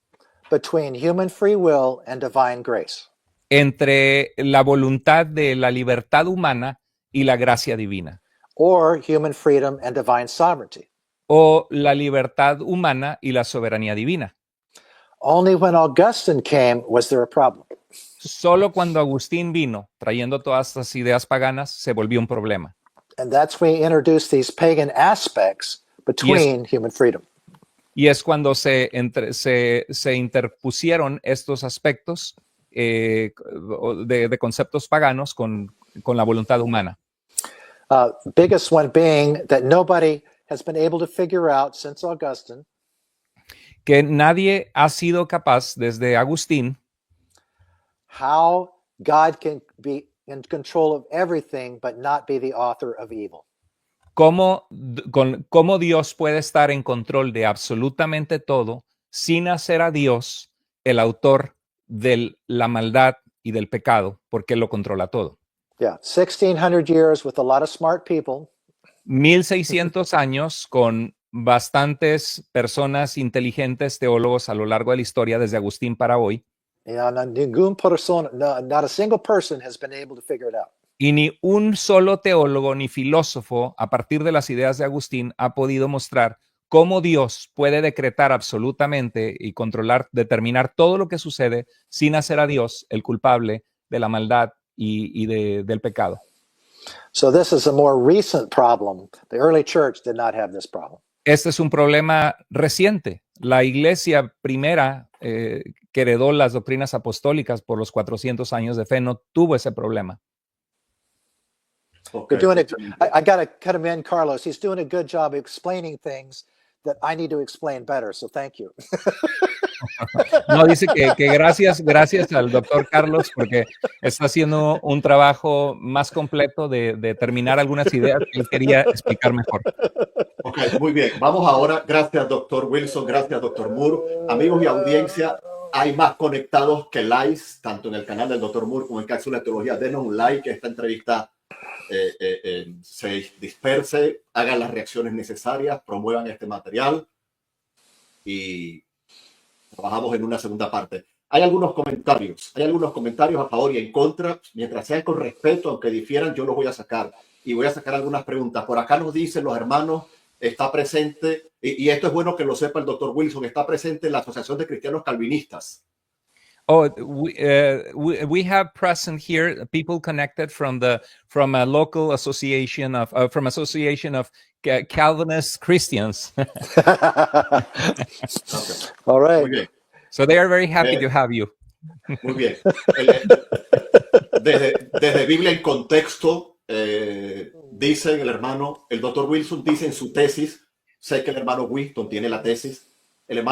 between human free will and divine grace. entre la voluntad de la libertad humana y la gracia divina, Or human freedom and divine sovereignty. o la libertad humana y la soberanía divina. Only when Augustine came was there a problem. Solo cuando Agustín vino trayendo todas estas ideas paganas se volvió un problema. And that's when he introduced these pagan aspects, between human freedom. Y es cuando se interpusieron estos aspectos de conceptos paganos con la voluntad humana. Biggest one being that nobody has been able to figure out since Augustine Que nadie ha sido capaz desde Agustín how God can be in control of everything but not be the author of evil. cómo Dios puede estar en control de absolutamente todo sin hacer a Dios el autor de la maldad y del pecado, porque Él lo controla todo. Yeah, 1600 years with a lot of smart people 1600 años con bastantes personas inteligentes, teólogos a lo largo de la historia, desde Agustín para hoy, not a single person has been able to figure it out. y ni un solo teólogo ni filósofo, a partir de las ideas de Agustín, ha podido mostrar cómo Dios puede decretar absolutamente y controlar, determinar todo lo que sucede sin hacer a Dios el culpable de la maldad y del pecado. So this is a more recent problem. The early church did not have this problem. Este es un problema reciente. La iglesia primera que heredó las doctrinas apostólicas por los 400 años de fe no tuvo ese problema. Okay. You're doing it. I got to cut him in, Carlos. He's doing a good job explaining things that I need to explain better. So thank you. No, dice que gracias al doctor Carlos porque está haciendo un trabajo más completo de terminar algunas ideas que él quería explicar mejor. Ok, muy bien. Vamos ahora. Gracias, doctor Wilson. Gracias, doctor Moore. Amigos y audiencia, hay más conectados que likes, tanto en el canal del doctor Moore como en Cápsula de Teología. Denos un like, que esta entrevista se disperse, hagan las reacciones necesarias, promuevan este material y trabajamos en una segunda parte. Hay algunos comentarios a favor y en contra. Mientras sean con respeto, aunque difieran, yo los voy a sacar y voy a sacar algunas preguntas. Por acá nos dicen los hermanos, está presente, y esto es bueno que lo sepa el doctor Wilson, está presente la Asociación de Cristianos Calvinistas. Oh, we have present here people connected from a local association of Calvinist Christians. Okay. All right. Muy bien. So they are very happy to have you. Muy bien. Desde Biblia en Contexto, dice el doctor Wilson dice en su tesis, sé que el hermano Winston tiene la tesis, el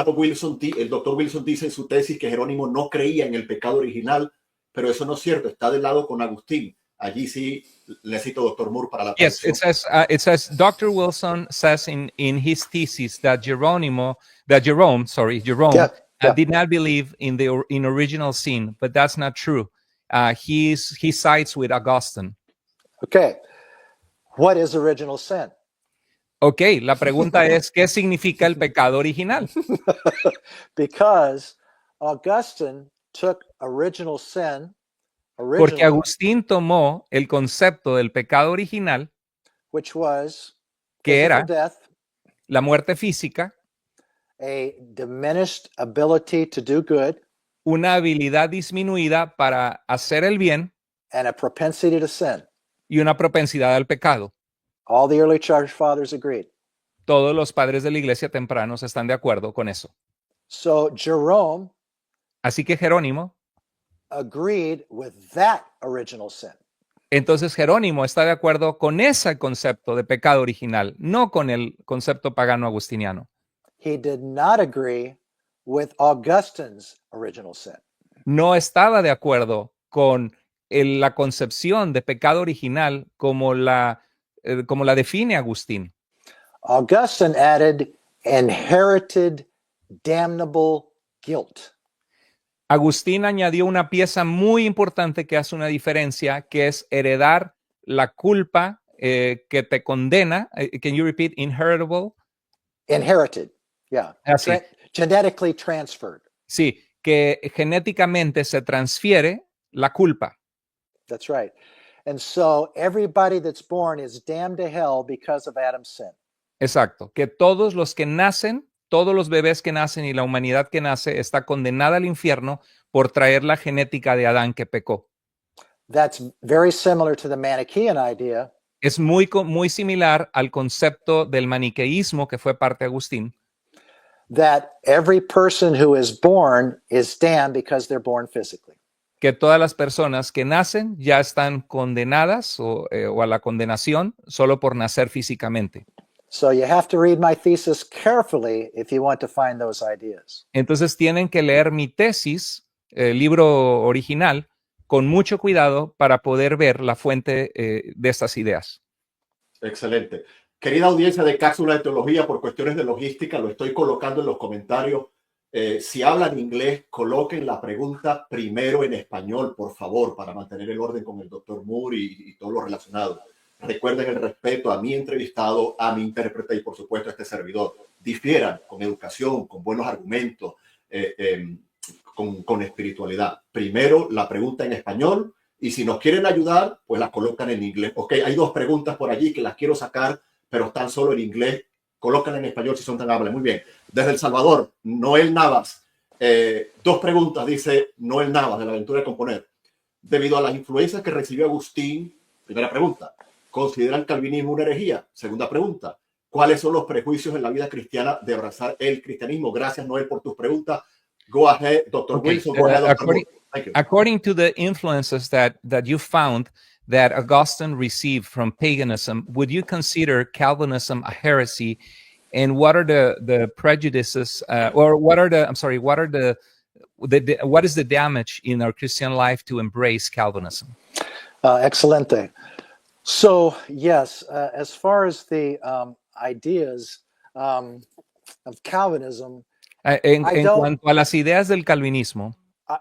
doctor Wilson dice en su tesis que Jerónimo no creía en el pecado original, pero eso no es cierto, está del lado con Agustín. Allí sí necesito doctor Moore para la Yes, traducción. it says Dr. Wilson says in his thesis that Jerome did not believe in original sin, but that's not true. He sides with Augustine. Okay. What is original sin? Ok, la pregunta es, ¿qué significa el pecado original? Because Augustine took original sin, Porque Agustín tomó el concepto del pecado original, which was que era death, la muerte física, a diminished ability to do good, una habilidad disminuida para hacer el bien and a propensity to sin. y una propensidad al pecado. All the early church fathers agreed. Todos los padres de la iglesia tempranos están de acuerdo con eso. So Jerome Así que Jerónimo, agreed with that original sin. entonces Jerónimo está de acuerdo con ese concepto de pecado original, no con el concepto pagano agustiniano. He did not agree with Augustine's original sin. No estaba de acuerdo con la concepción de pecado original como la define Agustín. Augustine added inherited damnable guilt. Agustín añadió una pieza muy importante que hace una diferencia, que es heredar la culpa que te condena. Can you repeat? Inheritable. Inherited, yeah. Así. Genetically transferred. Sí, que genéticamente se transfiere la culpa. That's right. And so everybody that's born is damned to hell because of Adam's sin. Exacto, que todos los que nacen, todos los bebés que nacen y la humanidad que nace está condenada al infierno por traer la genética de Adán que pecó. That's very similar to the Manichaean idea. Es muy similar al concepto del maniqueísmo que fue parte de Agustín, that every person who is born is damned because they're born physically. que todas las personas que nacen ya están condenadas o a la condenación solo por nacer físicamente. So you have to read my thesis carefully if you want to find those ideas. Entonces tienen que leer mi tesis, el libro original, con mucho cuidado para poder ver la fuente de estas ideas. Excelente. Querida audiencia de Cápsula de Teología, por cuestiones de logística, lo estoy colocando en los comentarios. Si hablan inglés, coloquen la pregunta primero en español, por favor, para mantener el orden con el doctor Moore y todo lo relacionado. Recuerden el respeto a mi entrevistado, a mi intérprete y, por supuesto, a este servidor. Difieran con educación, con buenos argumentos, con espiritualidad. Primero la pregunta en español y si nos quieren ayudar, pues la colocan en inglés. Ok, hay dos preguntas por allí que las quiero sacar, pero están solo en inglés. Colócanla en español si son tan amables. Muy bien. Desde El Salvador, Noel Navas. Dos preguntas, dice Noel Navas, de la Aventura de Componer. Debido a las influencias que recibió Agustín, primera pregunta, ¿consideran calvinismo una herejía? Segunda pregunta, ¿cuáles son los prejuicios en la vida cristiana de abrazar el cristianismo? Gracias, Noel, por tus preguntas. Go ahead, Dr. Okay. Wilson. Go ahead, Dr. Moore. Thank you. According to the influences that you found that Augustine received from paganism, would you consider Calvinism a heresy? And what are the prejudices, or what is the damage in our Christian life to embrace Calvinism? Excelente. So, yes, as far as the ideas of Calvinism, En cuanto a las ideas del calvinismo,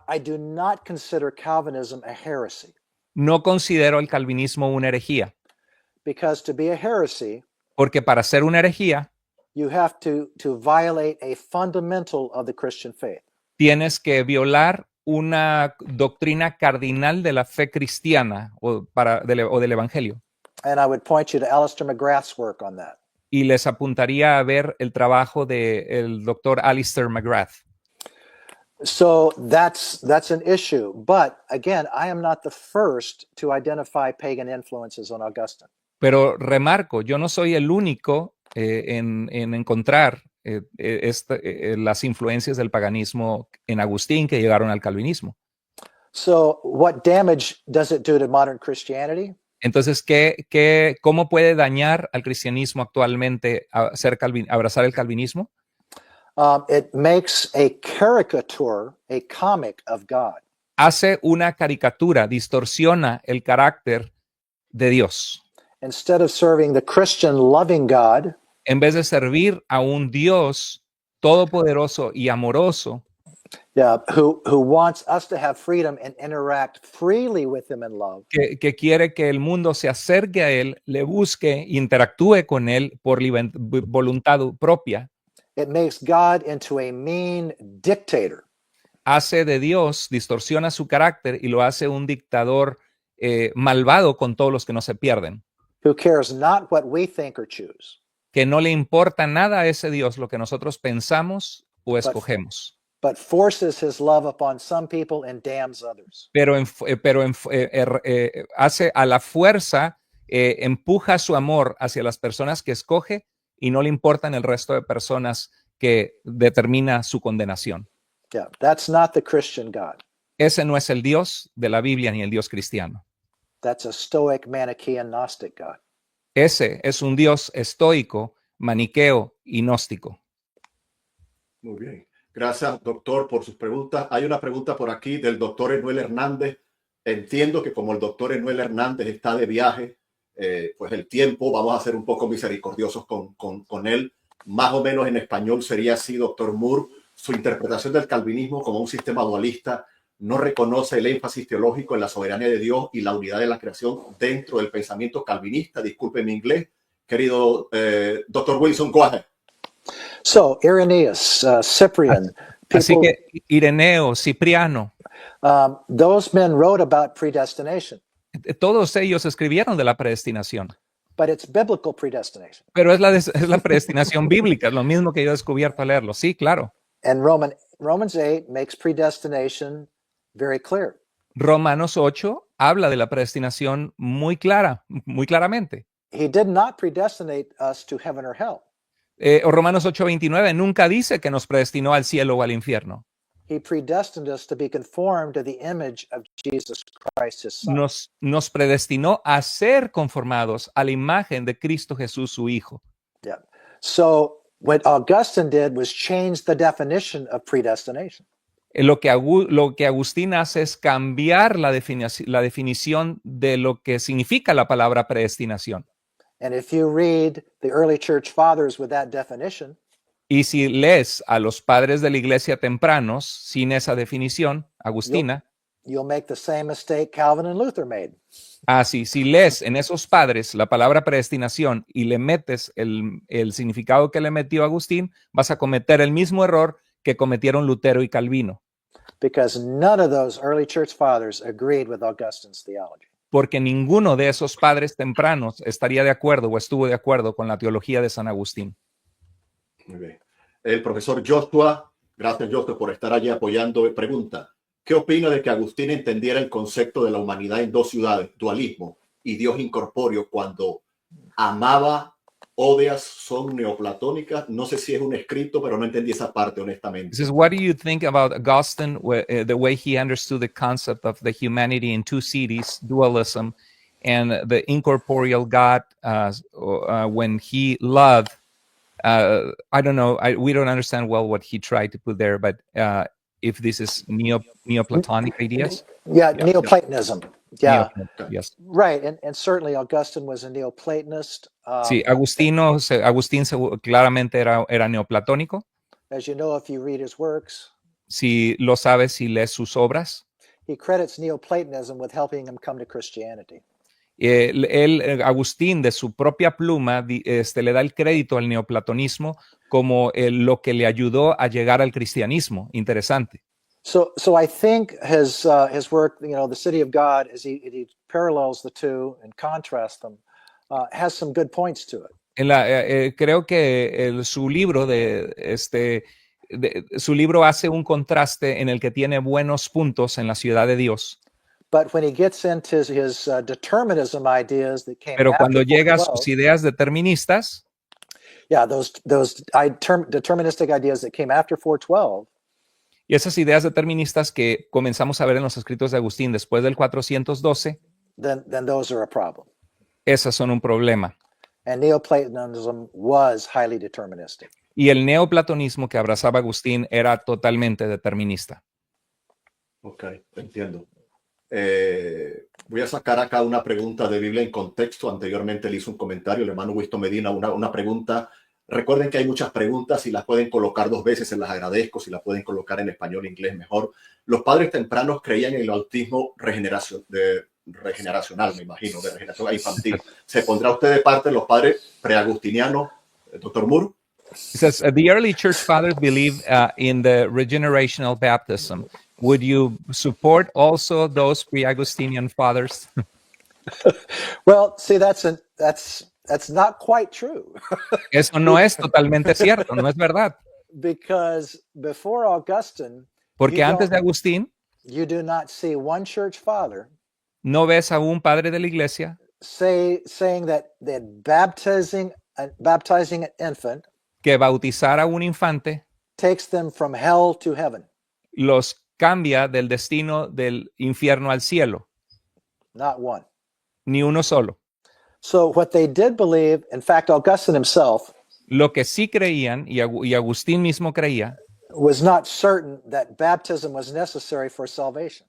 I do not consider Calvinism a heresy, no considero el calvinismo una herejía, because to be a heresy, porque para ser una herejía you have to violate a fundamental of the Christian faith. tienes que violar una doctrina cardinal de la fe cristiana o del evangelio. And I would point you to Alistair McGrath's work on that. Y les apuntaría a ver el trabajo del doctor Alistair McGrath. So that's an issue. But again, I am not the first to identify pagan influences on Augustine. Pero remarco, yo no soy el único en encontrar las influencias del paganismo en Agustín que llegaron al calvinismo. So what damage does it do to modern Christianity? Entonces, ¿cómo puede dañar al cristianismo actualmente abrazar el calvinismo? It makes a caricature, a comic of God. Hace una caricatura, distorsiona el carácter de Dios. Instead of serving the Christian loving God, en vez de servir a un Dios todopoderoso y amoroso, who wants us to have freedom and interact freely with him in love, que quiere que el mundo se acerque a él, le busque, interactúe con él por voluntad propia. It makes God into a mean dictator. Hace de Dios, distorsiona su carácter y lo hace un dictador malvado con todos los que no se pierden. Who cares not what we think or choose. Que no le importa nada a ese Dios lo que nosotros pensamos o escogemos. But forces his love upon some people and damns others. Pero hace a la fuerza, empuja su amor hacia las personas que escoge y no le importan el resto de personas que determina su condenación. Yeah, that's not the Christian God. Ese no es el Dios de la Biblia ni el Dios cristiano. That's a Stoic, Manichaean, Gnostic God. Ese es un Dios estoico, maniqueo y gnóstico. Muy bien. Gracias, doctor, por sus preguntas. Hay una pregunta por aquí del doctor Enuel Hernández. Entiendo que como el doctor Enuel Hernández está de viaje, pues el tiempo, vamos a ser un poco misericordiosos con él. Más o menos en español sería así, doctor Moore. Su interpretación del calvinismo como un sistema dualista no reconoce el énfasis teológico en la soberanía de Dios y la unidad de la creación dentro del pensamiento calvinista. Disculpe mi inglés. Querido doctor Wilson, go ahead. So, Irenaeus, Cyprian. Así que Ireneo, Cipriano. Those men wrote about predestination. Todos ellos escribieron de la predestinación. But it's biblical predestination. Pero es la predestinación bíblica, es lo mismo que yo he descubierto al leerlo. Sí, claro. And Romans 8 makes predestination very clear. Romanos 8 habla de la predestinación muy claramente. he did not predestinate us to heaven or hell. O Romanos 8:29 nunca dice que nos predestinó al cielo o al infierno. He predestined us to be conformed to the image of Jesus Christ, his son. Nos predestinó a ser conformados a la imagen de Cristo Jesús, su Hijo. Yeah. So what Augustine did was change the definition of predestination. Lo que Agustín hace es cambiar la definición de lo que significa la palabra predestinación. And if you read the early church fathers with that definition, Y si lees a los padres de la iglesia tempranos sin esa definición, agustina, you'll make the same mistake Calvin and Luther made. si lees en esos padres la palabra predestinación y le metes el significado que le metió Agustín, vas a cometer el mismo error que cometieron Lutero y Calvino. Because none of those early church fathers agreed with Augustine's theology. Porque ninguno de esos padres tempranos estaría de acuerdo o estuvo de acuerdo con la teología de San Agustín. Muy bien. El profesor Joshua, gracias Joshua por estar allí apoyando, pregunta, ¿qué opina de que Agustín entendiera el concepto de la humanidad en dos ciudades, dualismo y Dios incorpóreo, cuando amaba, odias son neoplatónicas? No sé si es un escrito, pero no entendí esa parte, honestamente. This is, what do you think about Augustine, the way he understood the concept of the humanity in two cities, dualism, and the incorporeal God when he loved? I don't know. We don't understand well what he tried to put there, but if this is Neoplatonic ideas? Yeah, Neoplatonism. Yeah, Yes. right. And certainly Augustine was a Neoplatonist. Sí, Agustín claramente era neoplatónico. As you know, if you read his works, Si lo sabes, si lees sus obras. he credits Neoplatonism with helping him come to Christianity. Agustín, de su propia pluma, le da el crédito al neoplatonismo como lo que le ayudó a llegar al cristianismo. Interesante. So I think his work, The City of God, as he parallels the two and contrasts them, has some good points to it. Creo que su libro su libro hace un contraste en el que tiene buenos puntos en la ciudad de Dios. But when he gets into his determinism ideas that came Pero after cuando llega a 412, sus ideas deterministas, yeah, those deterministic ideas that came after 412, y esas ideas deterministas que comenzamos a ver en los escritos de Agustín después del 412, then those are a problem. esas son un problema. And Neoplatonism was highly deterministic. Y el neoplatonismo que abrazaba Agustín era totalmente determinista. Ok, entiendo. Voy a sacar acá una pregunta de Biblia en contexto. Anteriormente le hizo un comentario el hermano Winston Medina, una pregunta. Recuerden que hay muchas preguntas, si las pueden colocar 2 veces se las agradezco, si las pueden colocar en español e inglés mejor. Los padres tempranos creían en el autismo regeneracional, me imagino, de regeneración infantil. ¿Se pondrá usted de parte de los padres preagustinianos, doctor Moore? It says, the early church fathers believed in the regenerational baptism. Would you support also those pre-Augustinian fathers? Well, see, that's not quite true. Eso no es totalmente cierto, no es verdad. Because before Augustine, Porque antes de Agustín, you do not see one church father no ves a un padre de la iglesia saying that baptizing an infant que bautizar a un infante takes them from hell to heaven. los cambia del destino del infierno al cielo. Not one. Ni uno solo. So what they did believe, in fact, Augustine himself Lo que sí creían, y Agustín mismo creía, was not certain that baptism was necessary for salvation.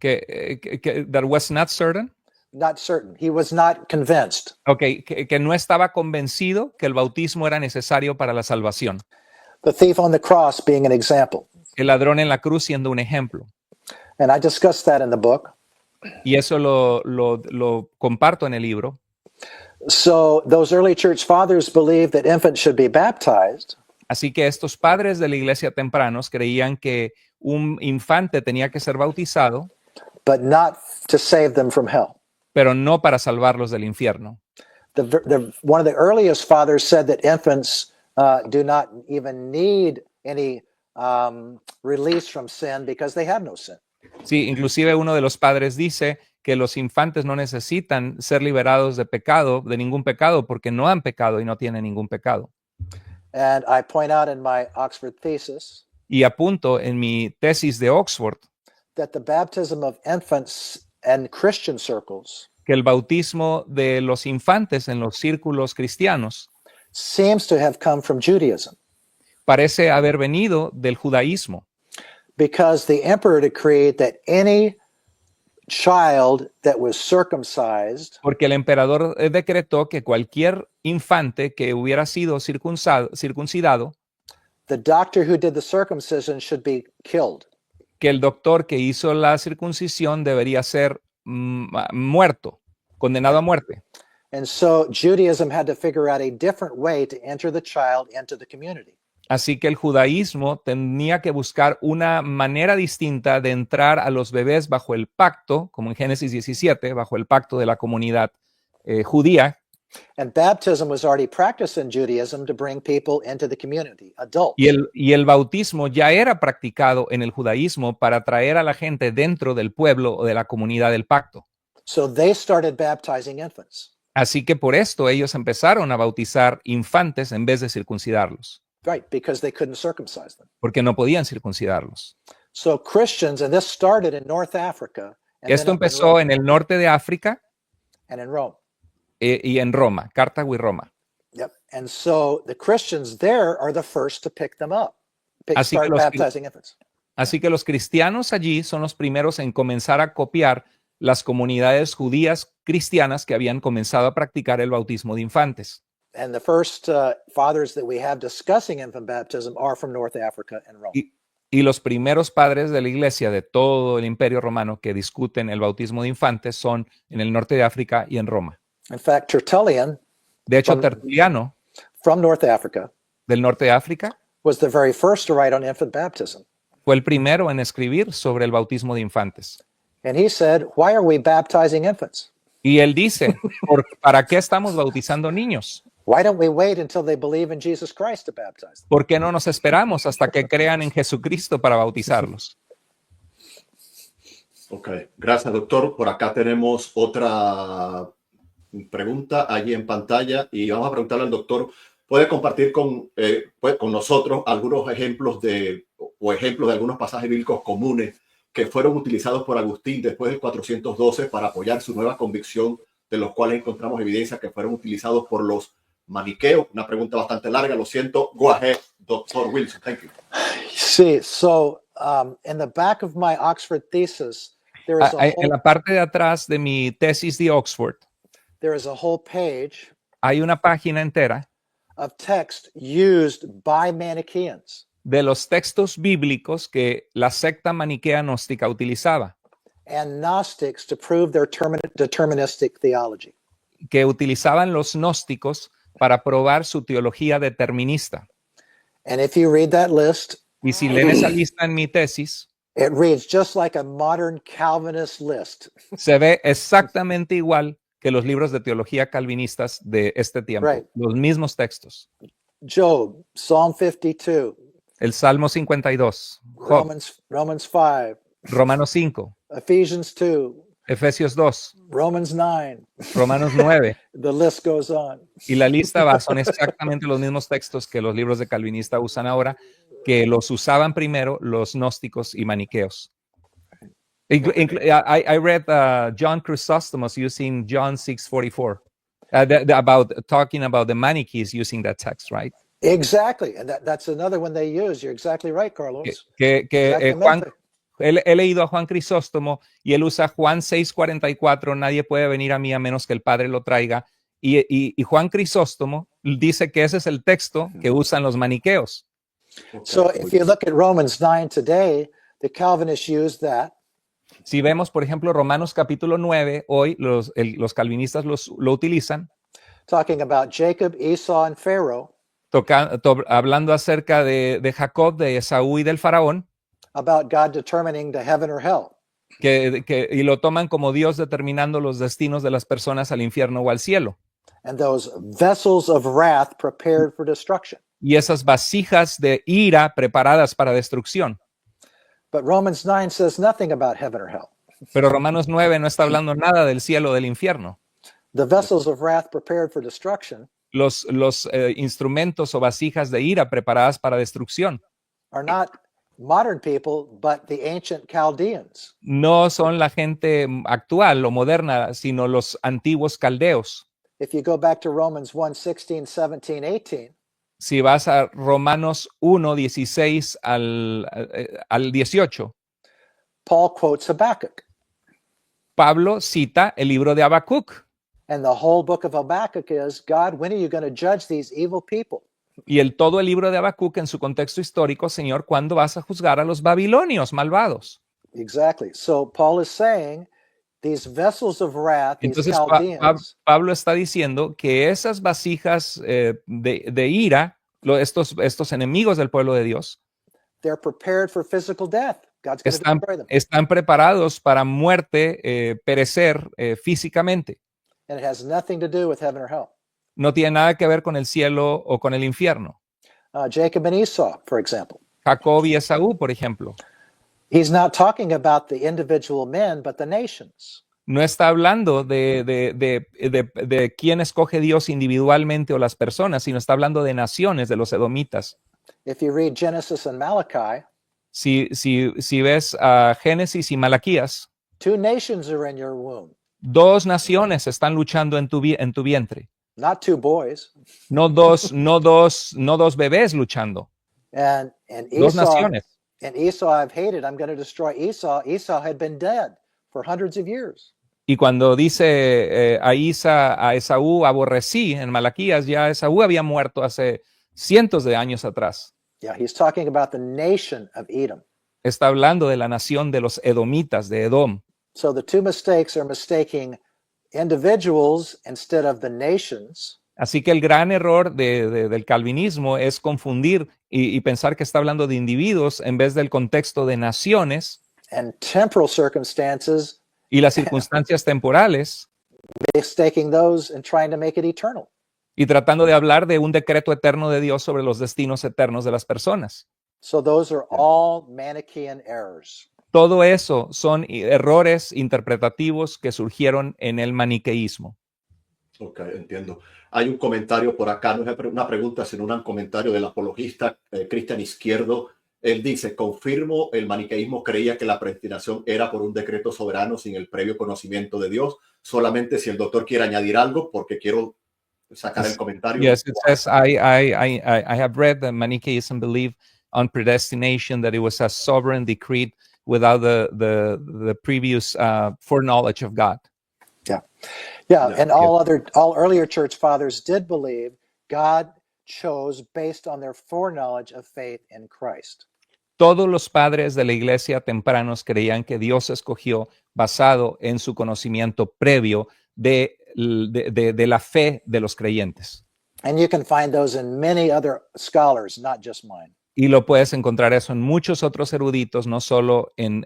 That was not certain. Not certain. He was not convinced. Okay, que no estaba convencido que el bautismo era necesario para la salvación. The thief on the cross being an example. El ladrón en la cruz siendo un ejemplo. And I discussed that in the book. Y eso lo comparto en el libro. So those early church fathers believed that infants should be baptized. Así que estos padres de la iglesia tempranos creían que un infante tenía que ser bautizado, but not to save them from hell. pero no para salvarlos del infierno. One of the earliest fathers said that infants do not even need any release from sin because they have no sin. Sí, inclusive uno de los padres dice que los infantes no necesitan ser liberados de pecado, de ningún pecado, porque no han pecado y no tienen ningún pecado. And I point out in my Oxford thesis Y apunto en mi tesis de Oxford that the baptism of infants in Christian circles que el bautismo de los infantes en los círculos cristianos seems to have come from Judaism, parece haber venido del judaísmo, because the emperor decreed that any child that was circumcised porque el emperador decretó que cualquier infante que hubiera sido circuncidado, the doctor who did the circumcision should be killed. que el doctor que hizo la circuncisión debería ser muerto, condenado a muerte. And so Judaism had to figure out a different way to enter the child into the community. Así que el judaísmo tenía que buscar una manera distinta de entrar a los bebés bajo el pacto, como en Génesis 17, bajo el pacto de la comunidad judía. And baptism was already practiced in Judaism to bring people into the community, adults. Y el bautismo ya era practicado en el judaísmo para traer a la gente dentro del pueblo o de la comunidad del pacto. So they started baptizing infants. Así que por esto ellos empezaron a bautizar infantes en vez de circuncidarlos, Right, because they couldn't circumcise them. porque no podían circuncidarlos. So Christians, and this started in North Africa, and Esto then up in empezó Rome, en el norte de África and in Rome. Y en Roma, Cartago y Roma. Yep. And so the Christians there are the first to pick them up, Así que start los- baptizing infants. Así que los cristianos allí son los primeros en comenzar a copiar las comunidades judías cristianas que habían comenzado a practicar el bautismo de infantes. And the first fathers that we have discussing infant baptism are from North Africa and Rome. Y los primeros padres de la iglesia de todo el imperio romano que discuten el bautismo de infantes son en el norte de África y en Roma. In fact, Tertullian De hecho, From- Tertuliano, from North Africa del norte de África, was the very first to write on infant baptism. fue el primero en escribir sobre el bautismo de infantes. And he said, why are we baptizing infants? Y él dice, ¿para qué estamos bautizando niños? Why don't we wait until they believe in Jesus Christ to baptize them? ¿Por qué no nos esperamos hasta que crean en Jesucristo para bautizarlos? Ok, gracias doctor. Por acá tenemos otra pregunta allí en pantalla y vamos a preguntarle al doctor, ¿puede compartir con nosotros algunos ejemplos ejemplos de algunos pasajes bíblicos comunes que fueron utilizados por Agustín después del 412 para apoyar su nueva convicción, de los cuales encontramos evidencia que fueron utilizados por los maniqueos? Una pregunta bastante larga, lo siento. Go ahead, Dr. Wilson. Thank you. See, so in the back of my Oxford thesis, there is a En whole, la parte de atrás de mi tesis de Oxford there is a whole page hay una página entera of text used by Manichaeans. de los textos bíblicos que la secta maniquea gnóstica utilizaba, And Gnostics to prove their deterministic theology. que utilizaban los gnósticos para probar su teología determinista. And if you read that list, Y si leen esa lista en mi tesis, it reads just like a modern Calvinist list. se ve exactamente igual que los libros de teología calvinistas de este tiempo, Right. los mismos textos. Job, Psalm 52, El Salmo 52, Job, Romans 5, Romanos 5, Ephesians 2, Efesios 2, Romans 9. Romanos 9, The list goes on. y la lista va, son exactamente los mismos textos que los libros de calvinista usan ahora, que los usaban primero los gnósticos y maniqueos. I read John Chrysostomos using John 6:44 talking about the Manichees using that text, right? Exactly. And that's another one they use. You're exactly right, Carlos. Juan, he leído a Juan Crisóstomo y él usa Juan 6:44, nadie puede venir a mí a menos que el Padre lo traiga. Y Juan Crisóstomo dice que ese es el texto que usan los maniqueos. So if you look at Romans 9 today, the Calvinists use that. Si vemos, por ejemplo, Romanos capítulo 9, hoy los calvinistas lo utilizan, Talking about Jacob, Esau, and Pharaoh. Hablando acerca de Jacob, de Esaú y del faraón, About God determining the heaven or hell. y lo toman como Dios determinando los destinos de las personas al infierno o al cielo. And those vessels of wrath prepared for destruction. Y esas vasijas de ira preparadas para destrucción. But Romans 9 says nothing about heaven or hell. Pero Romanos 9 no está hablando nada del cielo o del infierno. The vessels of wrath prepared for destruction Los instrumentos o vasijas de ira preparadas para destrucción are not modern people, but the ancient Chaldeans. no son la gente actual o moderna, sino los antiguos caldeos. If you go back to Romans 1, 16, 17, 18, Si vas a Romanos 1, 16 al 18, Paul quotes Habakkuk. Pablo cita el libro de Habacuc. And the whole book of Habakkuk is, God, when are you going to judge these evil people? Y todo el libro de Habacuc en su contexto histórico, Señor, ¿cuándo vas a juzgar a los babilonios malvados? Exactly. So Paul is saying these vessels of wrath, these Entonces Chaldeans, Pablo está diciendo que esas vasijas de ira, estos enemigos del pueblo de Dios, they're prepared for physical death. God's going to destroy them. están preparados para muerte, perecer físicamente. And it has nothing to do with heaven or hell. No tiene nada que ver con el cielo o con el infierno. Jacob and Esau, for example. Jacob y Esaú, por ejemplo. He's not talking about the individual men, but the nations. No está hablando de quién escoge Dios individualmente o las personas, sino está hablando de naciones, de los edomitas. If you read Genesis and Malachi, Si ves a Génesis y Malaquías, two nations are in your womb, dos naciones están luchando en tu vientre. not two boys. No dos bebés luchando. And Dos Esau, naciones. and Esau I've hated, I'm going to destroy Esau. Esau had been dead for hundreds of years. Y cuando dice a Esaú aborrecí en Malaquías, ya Esaú había muerto hace cientos de años atrás. Yeah, he's talking about the nation of Edom. Está hablando de la nación de los edomitas, de Edom. So the two mistakes are mistaking individuals instead of the nations. Así que el gran error del calvinismo es confundir y pensar que está hablando de individuos en vez del contexto de naciones And temporal circumstances, y las circunstancias temporales, mistaking those and trying to make it eternal. y tratando de hablar de un decreto eterno de Dios sobre los destinos eternos de las personas. So those are all Manichaean errors. Todo eso son errores interpretativos que surgieron en el maniqueísmo. Ok, entiendo. Hay un comentario por acá, no es una pregunta, sino un comentario del apologista Cristian Izquierdo. Él dice, confirmo, el maniqueísmo creía que la predestinación era por un decreto soberano sin el previo conocimiento de Dios. Solamente si el doctor quiere añadir algo, porque quiero sacar el comentario. Yes, it says, I have read that Manichaeism believed on predestination, that it was a sovereign decree without the previous foreknowledge of God. Yeah, and all earlier church fathers did believe God chose based on their foreknowledge of faith in Christ. Todos los padres de la iglesia tempranos creían que Dios escogió basado en su conocimiento previo de la fe de los creyentes. And you can find those in many other scholars, not just mine. Y lo puedes encontrar eso en muchos otros eruditos, no solo en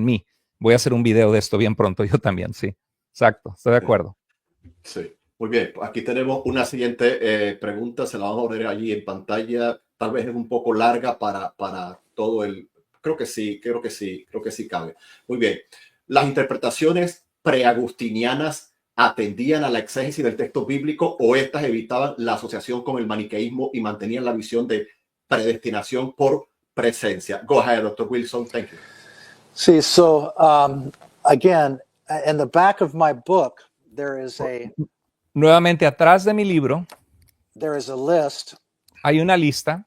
mí. Voy a hacer un video de esto bien pronto, yo también, sí. Exacto, estoy de acuerdo. Sí, muy bien. Aquí tenemos una siguiente pregunta, se la vamos a poner allí en pantalla. Tal vez es un poco larga para todo el... Creo que sí cabe. Muy bien. ¿Las interpretaciones preagustinianas atendían a la exégesis del texto bíblico o estas evitaban la asociación con el maniqueísmo y mantenían la visión de predestinación por presencia? Go ahead, Dr. Wilson. Thank you. See, so again, in the back of my book, Nuevamente, atrás de mi libro, there is a list hay una lista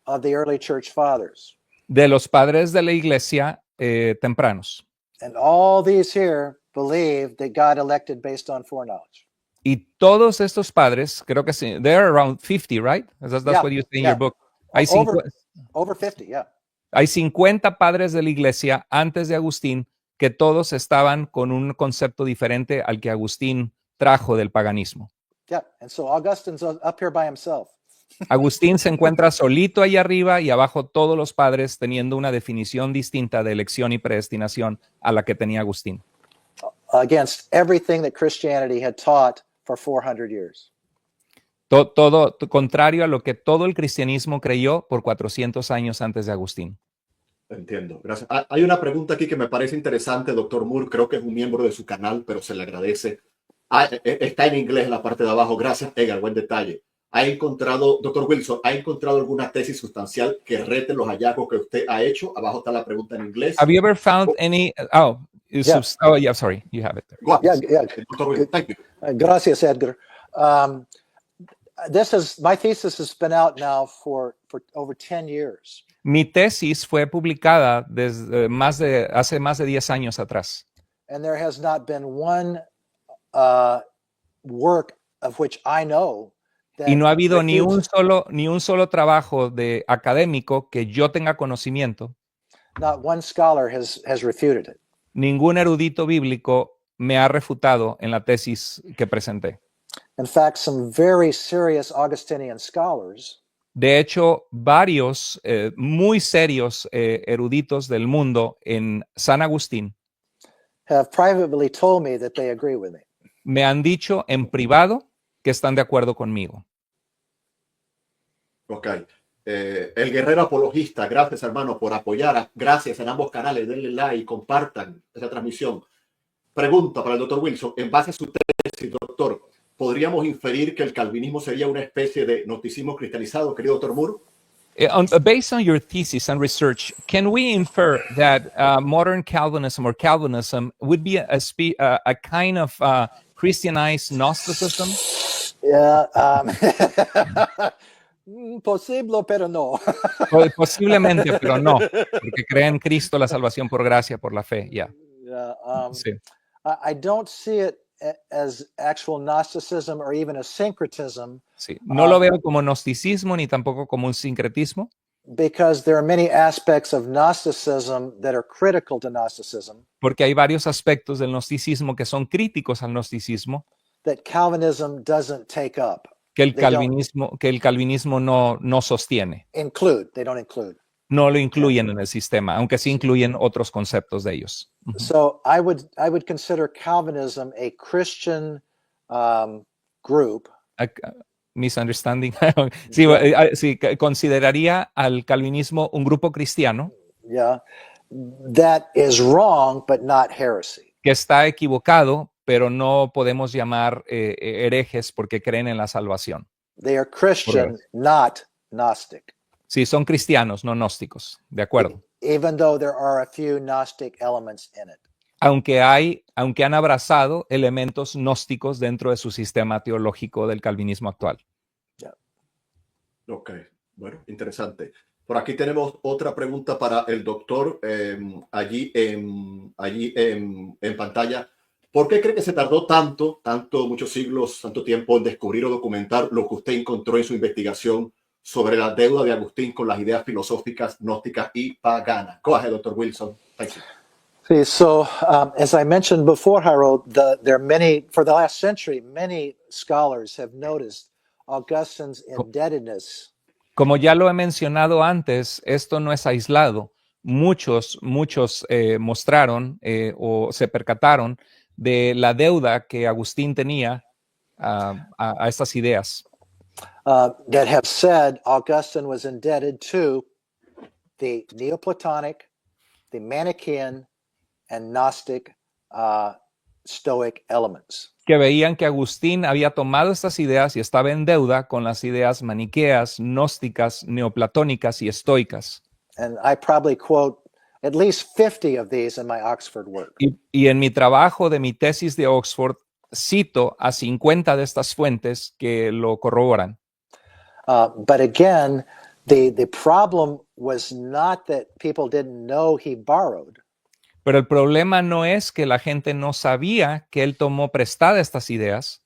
of the early church fathers. De los padres de la iglesia tempranos. And all these here believe that God elected based on foreknowledge. Y todos estos padres, creo que sí, they're around 50, right? That's what you say in your book. Hay over 50, yeah. Hay 50 padres de la iglesia antes de Agustín que todos estaban con un concepto diferente al que Agustín trajo del paganismo. Yeah, and so Augustine's up here by himself. Agustín se encuentra solito ahí arriba y abajo todos los padres teniendo una definición distinta de elección y predestinación a la que tenía Agustín. Against everything that Christianity had taught for 400 years. Todo contrario a lo que todo el cristianismo creyó por 400 años antes de Agustín. Entiendo, gracias. Hay una pregunta aquí que me parece interesante, doctor Moore. Creo que es un miembro de su canal, pero se le agradece. Está en inglés en la parte de abajo. Gracias, Edgar. Buen detalle. Doctor Wilson, ¿ha encontrado alguna tesis sustancial que rete los hallazgos que usted ha hecho? Abajo está la pregunta en inglés. Have you ever found any? Oh, Yeah. oh, yeah. Sorry, you have it there. Go ahead. Yeah. Dr. Wilson, thank you. Gracias, Edgar. My thesis has been out now for over 10 years. Mi tesis fue publicada desde hace más de 10 años atrás. And there has not been one work of which I know that Y no ha habido ni refutes, un solo trabajo de académico que yo tenga conocimiento. not one scholar has refuted it. Ningún erudito bíblico me ha refutado en la tesis que presenté. In fact, some very serious Augustinian scholars De hecho, varios muy serios eruditos del mundo en San Agustín have privately told me that they agree with me. me han dicho en privado que están de acuerdo conmigo. Ok. El guerrero apologista, gracias hermano por apoyar. Gracias en ambos canales. Denle like y compartan esa transmisión. Pregunta para el doctor Wilson. En base a su tesis, doctor, ¿podríamos inferir que el calvinismo sería una especie de gnosticismo cristianizado, querido doctor Moore? Based on your thesis and research, can we infer that modern Calvinism or Calvinism would be a kind of Christianized Gnosticism? Yeah, posible, pero no. Posiblemente, pero no, porque creen en Cristo la salvación por gracia, por la fe. Ya. Yeah, Sí. I don't see it as actual Gnosticism or even a syncretism, Sí. No lo veo como gnosticismo ni tampoco como un sincretismo, because there are many aspects of Gnosticism that are critical to Gnosticism porque hay varios aspectos del gnosticismo que son críticos al gnosticismo that Calvinism doesn't take up. que el They don't calvinismo no sostiene. they don't include. No lo incluyen en el sistema, aunque sí incluyen otros conceptos de ellos. Ujú. So I would consider Calvinism a Christian group Misunderstanding. Sí, sí, consideraría al calvinismo un grupo cristiano yeah, that is wrong, but not heresy. que está equivocado, pero no podemos llamar herejes porque creen en la salvación. They are Christian, not Gnostic, Sí, son cristianos, no gnósticos, de acuerdo. even though there are a few Gnostic elements in it. Aunque han abrazado elementos gnósticos dentro de su sistema teológico del calvinismo actual. Ok, bueno, interesante. Por aquí tenemos otra pregunta para el doctor allí en pantalla. ¿Por qué cree que se tardó muchos siglos, tanto tiempo en descubrir o documentar lo que usted encontró en su investigación sobre la deuda de Agustín con las ideas filosóficas, gnósticas y paganas? Go ahead, Dr. Wilson. Thank you. See, so as I mentioned before, Harold, there are many, for the last century, many scholars have noticed Augustine's indebtedness. Como ya lo he mencionado antes, esto no es aislado. Muchos mostraron o se percataron de la deuda que Agustín tenía a estas ideas. That have said Augustine was indebted to the Neoplatonic, the Manichaean, and Gnostic Stoic elements. Que veían que Agustín había tomado estas ideas y estaba en deuda con las ideas maniqueas, gnósticas, neoplatónicas y estoicas. And I probably quote at least 50 of these in my Oxford work. Y en mi trabajo de mi tesis de Oxford cito a 50 de estas fuentes que lo corroboran. But again, the problem was not that people didn't know he borrowed. Pero el problema no es que la gente no sabía que él tomó prestada estas ideas.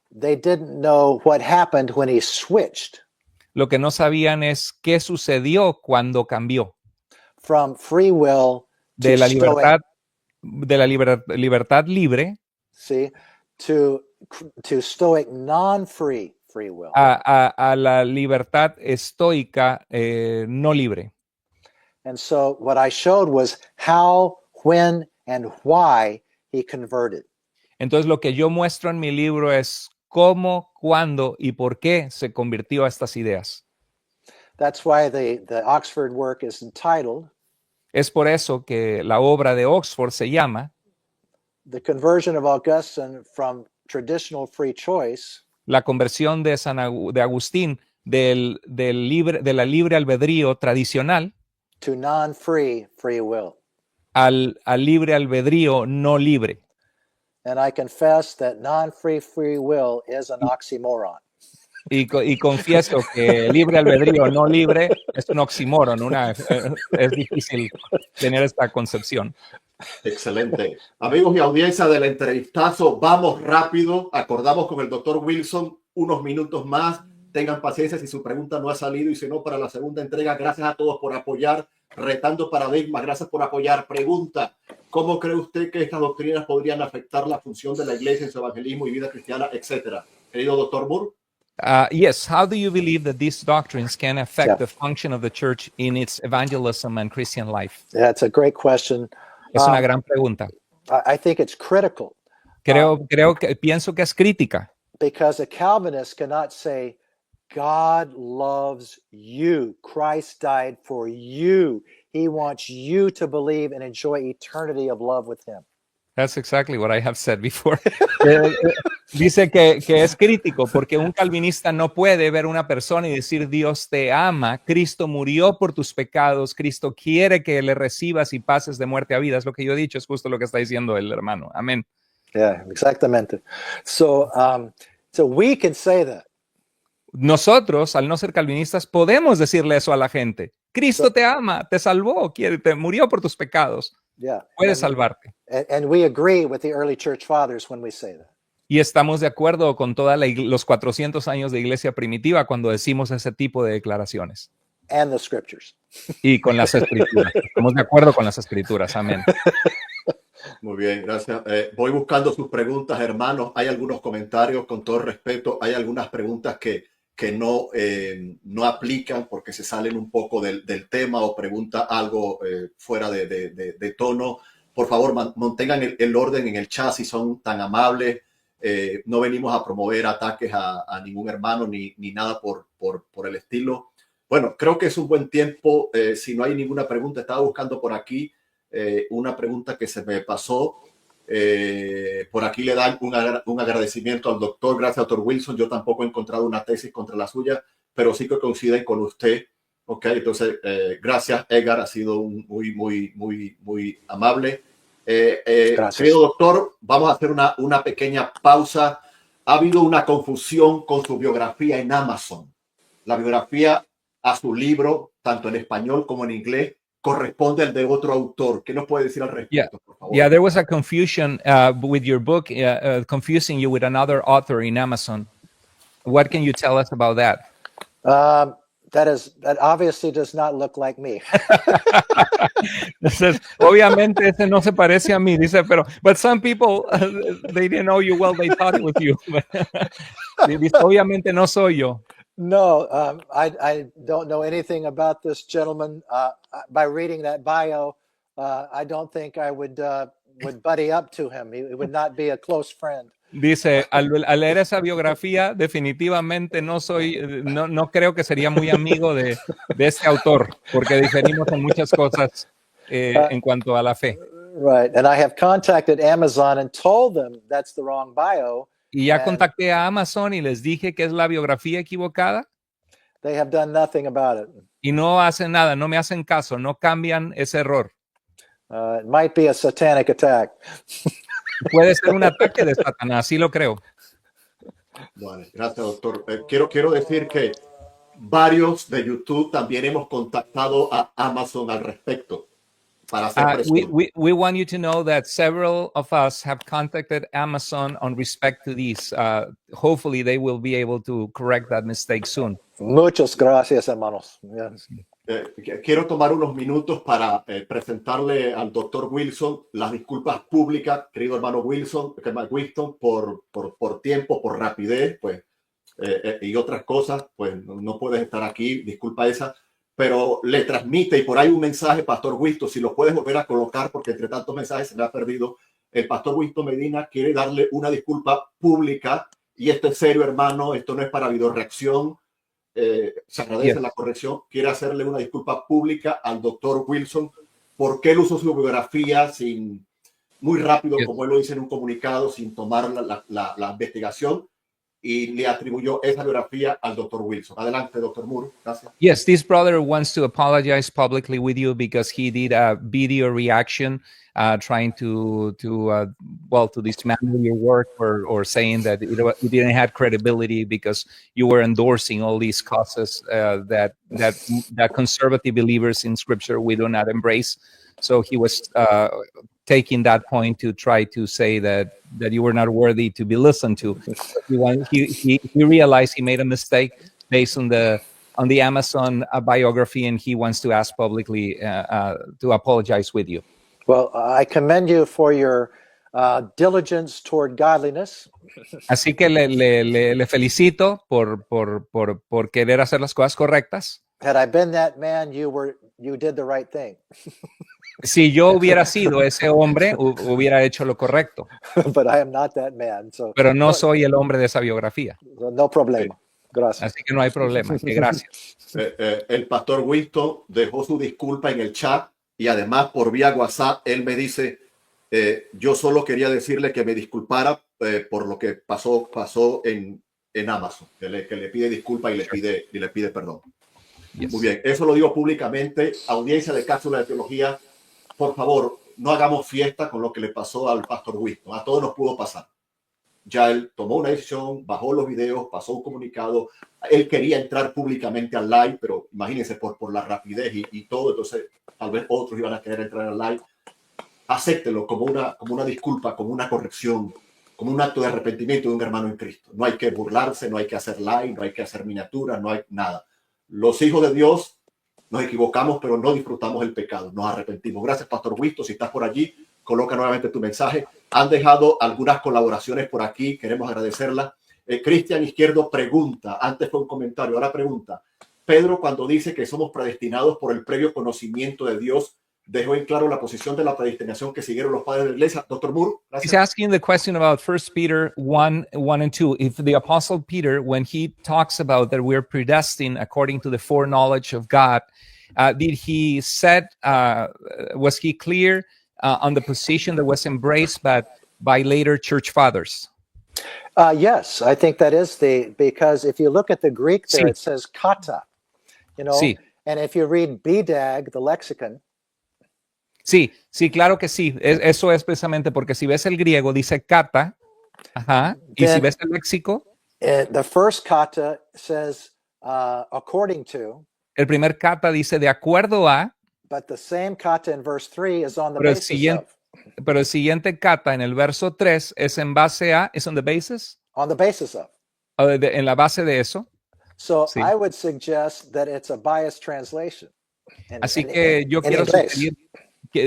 They didn't know what happened when he switched Lo que no sabían es qué sucedió cuando cambió from free will to de la Stoic, libertad libre see, to Stoic non-free free will. a la libertad estoica no libre. And so what I showed was how, when, and why he converted. Entonces lo que yo muestro en mi libro es cómo, cuándo y por qué se convirtió a estas ideas. That's why the Oxford work is entitled Es por eso que la obra de Oxford se llama The Conversion of Augustine from Traditional Free Choice la conversión de de Agustín de la libre albedrío tradicional to non-free free will. al libre albedrío no libre. And I confess that non-free free will is an oxymoron. Y confieso que libre albedrío no libre es un oxímoron, es difícil tener esta concepción. Excelente. Amigos y audiencia del entrevistazo, vamos rápido. Acordamos con el doctor Wilson unos minutos más. Tengan paciencia si su pregunta no ha salido y si no, para la segunda entrega. Gracias a todos por apoyar. Retando Paradigmas, gracias por apoyar. Pregunta, ¿cómo cree usted que estas doctrinas podrían afectar la función de la iglesia en su evangelismo y vida cristiana, etcétera? Querido doctor Moore. Yes, how do you believe that these doctrines can affect the function of the church in its evangelism and Christian life? Yeah, it's a great question. Es una gran pregunta. I think it's critical. Pienso que es crítica. Because a Calvinist cannot say, God loves you. Christ died for you. He wants you to believe and enjoy eternity of love with him. That's exactly what I have said before. Dice que es crítico porque un calvinista no puede ver una persona y decir Dios te ama, Cristo murió por tus pecados, Cristo quiere que le recibas y pases de muerte a vida. Es lo que yo he dicho, es justo lo que está diciendo el hermano. Amén. Yeah, exactamente. So we can say that. Nosotros, al no ser calvinistas, podemos decirle eso a la gente. Cristo te ama, te salvó, te murió por tus pecados. Yeah. Puede salvarte. And we agree with the early church fathers when we say that. Y estamos de acuerdo con los 400 años de iglesia primitiva cuando decimos ese tipo de declaraciones. And the scriptures. Y con las escrituras. Estamos de acuerdo con las escrituras. Amén. Muy bien, gracias. Voy buscando sus preguntas, hermanos. Hay algunos comentarios, con todo respeto. Hay algunas preguntas que no aplican porque se salen un poco del tema o pregunta algo fuera de tono. Por favor, mantengan el orden en el chat si son tan amables. No venimos a promover ataques a ningún hermano ni nada por el estilo. Bueno, creo que es un buen tiempo. Si no hay ninguna pregunta, estaba buscando por aquí una pregunta que se me pasó. Por aquí le dan un agradecimiento al doctor. Gracias, doctor Wilson. Yo tampoco he encontrado una tesis contra la suya, pero sí que coinciden con usted. Ok, entonces, gracias, Edgar. Ha sido muy amable. Querido doctor, vamos a hacer una pequeña pausa. Ha habido una confusión con su biografía en Amazon. La biografía a su libro, tanto en español como en inglés, corresponde al de otro autor. ¿Qué nos puede decir al respecto, por favor? Yeah, there was a confusion with your book, confusing you with another author in Amazon. What can you tell us about that? That obviously does not look like me. Entonces, obviamente ese no se parece a mí, dice, but some people, they didn't know you well, they thought it was you. Dice, obviamente no soy yo. No, I don't know anything about this gentleman. By reading that bio, I don't think I would buddy up to him. He would not be a close friend. Dice, al leer esa biografía, definitivamente no creo que sería muy amigo de este autor, porque diferimos en muchas cosas en cuanto a la fe. Right, and I have contacted Amazon and told them that's the wrong bio. Y ya contacté a Amazon y les dije que es la biografía equivocada. They have done nothing about it. Y no hacen nada, no me hacen caso, no cambian ese error. It might be a satanic attack. Puede ser un ataque de Satanás, sí lo creo. Vale, gracias, doctor. Quiero decir que varios de YouTube también hemos contactado a Amazon al respecto. Para hacer we want you to know that several of us have contacted Amazon on respect to these. Hopefully they will be able to correct that mistake soon. Muchas gracias, hermanos. Yes. Quiero tomar unos minutos para presentarle al doctor Wilson las disculpas públicas, querido hermano Wilson, por tiempo, por rapidez, pues, y otras cosas, pues no puedes estar aquí, disculpa esa, pero le transmite, y por ahí un mensaje, Pastor Winston, si lo puedes volver a colocar, porque entre tantos mensajes se me ha perdido. El Pastor Winston Medina quiere darle una disculpa pública, y esto es serio, hermano, esto no es para videoreacción. Se agradece la corrección. Quiere hacerle una disculpa pública al doctor Wilson por qué él usó su biografía muy rápido, Yes. como él lo dice en un comunicado, sin tomar la investigación, y le atribuyó esa biografía al Dr. Wilson. Adelante, Dr. Moore. Gracias. Yes, this brother wants to apologize publicly with you because he did a video reaction trying to dismantle your work or saying that it didn't have credibility because you were endorsing all these causes that conservative believers in Scripture we do not embrace. So he was taking that point to try to say that you were not worthy to be listened to. He realized he made a mistake based on the Amazon biography, and he wants to ask publicly to apologize with you. Well, I commend you for your diligence toward godliness. Así que le felicito por querer hacer las cosas correctas. Had I been that man, you did the right thing. Si yo hubiera sido ese hombre, hubiera hecho lo correcto. But I am not that man, so Pero no soy el hombre de esa biografía. no problema. Gracias. Así que no hay problema. Que gracias. El pastor Winston dejó su disculpa en el chat y además por vía WhatsApp él me dice, yo solo quería decirle que me disculpara por lo que pasó en Amazon, que le pide disculpa y le pide perdón. Yes. Muy bien, eso lo digo públicamente. Audiencia de Cápsula de Teología, por favor, no hagamos fiesta con lo que le pasó al pastor Winston. A todos nos pudo pasar. Ya él tomó una decisión, bajó los videos, pasó un comunicado. Él quería entrar públicamente al live, pero imagínense por la rapidez y todo. Entonces, tal vez otros iban a querer entrar al live. Acéptelo como una disculpa, como una corrección, como un acto de arrepentimiento de un hermano en Cristo. No hay que burlarse, no hay que hacer live, no hay que hacer miniaturas, no hay nada. Los hijos de Dios nos equivocamos, pero no disfrutamos el pecado, nos arrepentimos. Gracias, Pastor Winston. Si estás por allí, coloca nuevamente tu mensaje. Han dejado algunas colaboraciones por aquí, queremos agradecerlas. Cristian Izquierdo pregunta, antes fue un comentario, ahora pregunta. Pedro, cuando dice que somos predestinados por el previo conocimiento de Dios, dejó en claro la posición de la predestinación que siguieron los padres de la iglesia. Dr. Moore, gracias. He's asking the question about 1 Peter 1 and 2. If the Apostle Peter, when he talks about that we're predestined according to the foreknowledge of God, did he said, was he clear on the position that was embraced by later church fathers? Yes, I think that is because if you look at the Greek there, Sí. it says kata, Sí. and if you read BDAG, the lexicon, Sí, claro que sí. Eso es precisamente porque si ves el griego dice kata, ajá, y si ves el léxico, the first kata says according to, el primer kata dice de acuerdo a, but the same kata in verse 3 is on the pero el basis siguiente, of. pero el siguiente kata en el verso 3 es en base a, es on the basis, On the basis of. en la base de eso. So Sí. I would suggest that it's a biased translation. Así que yo in quiero inglés.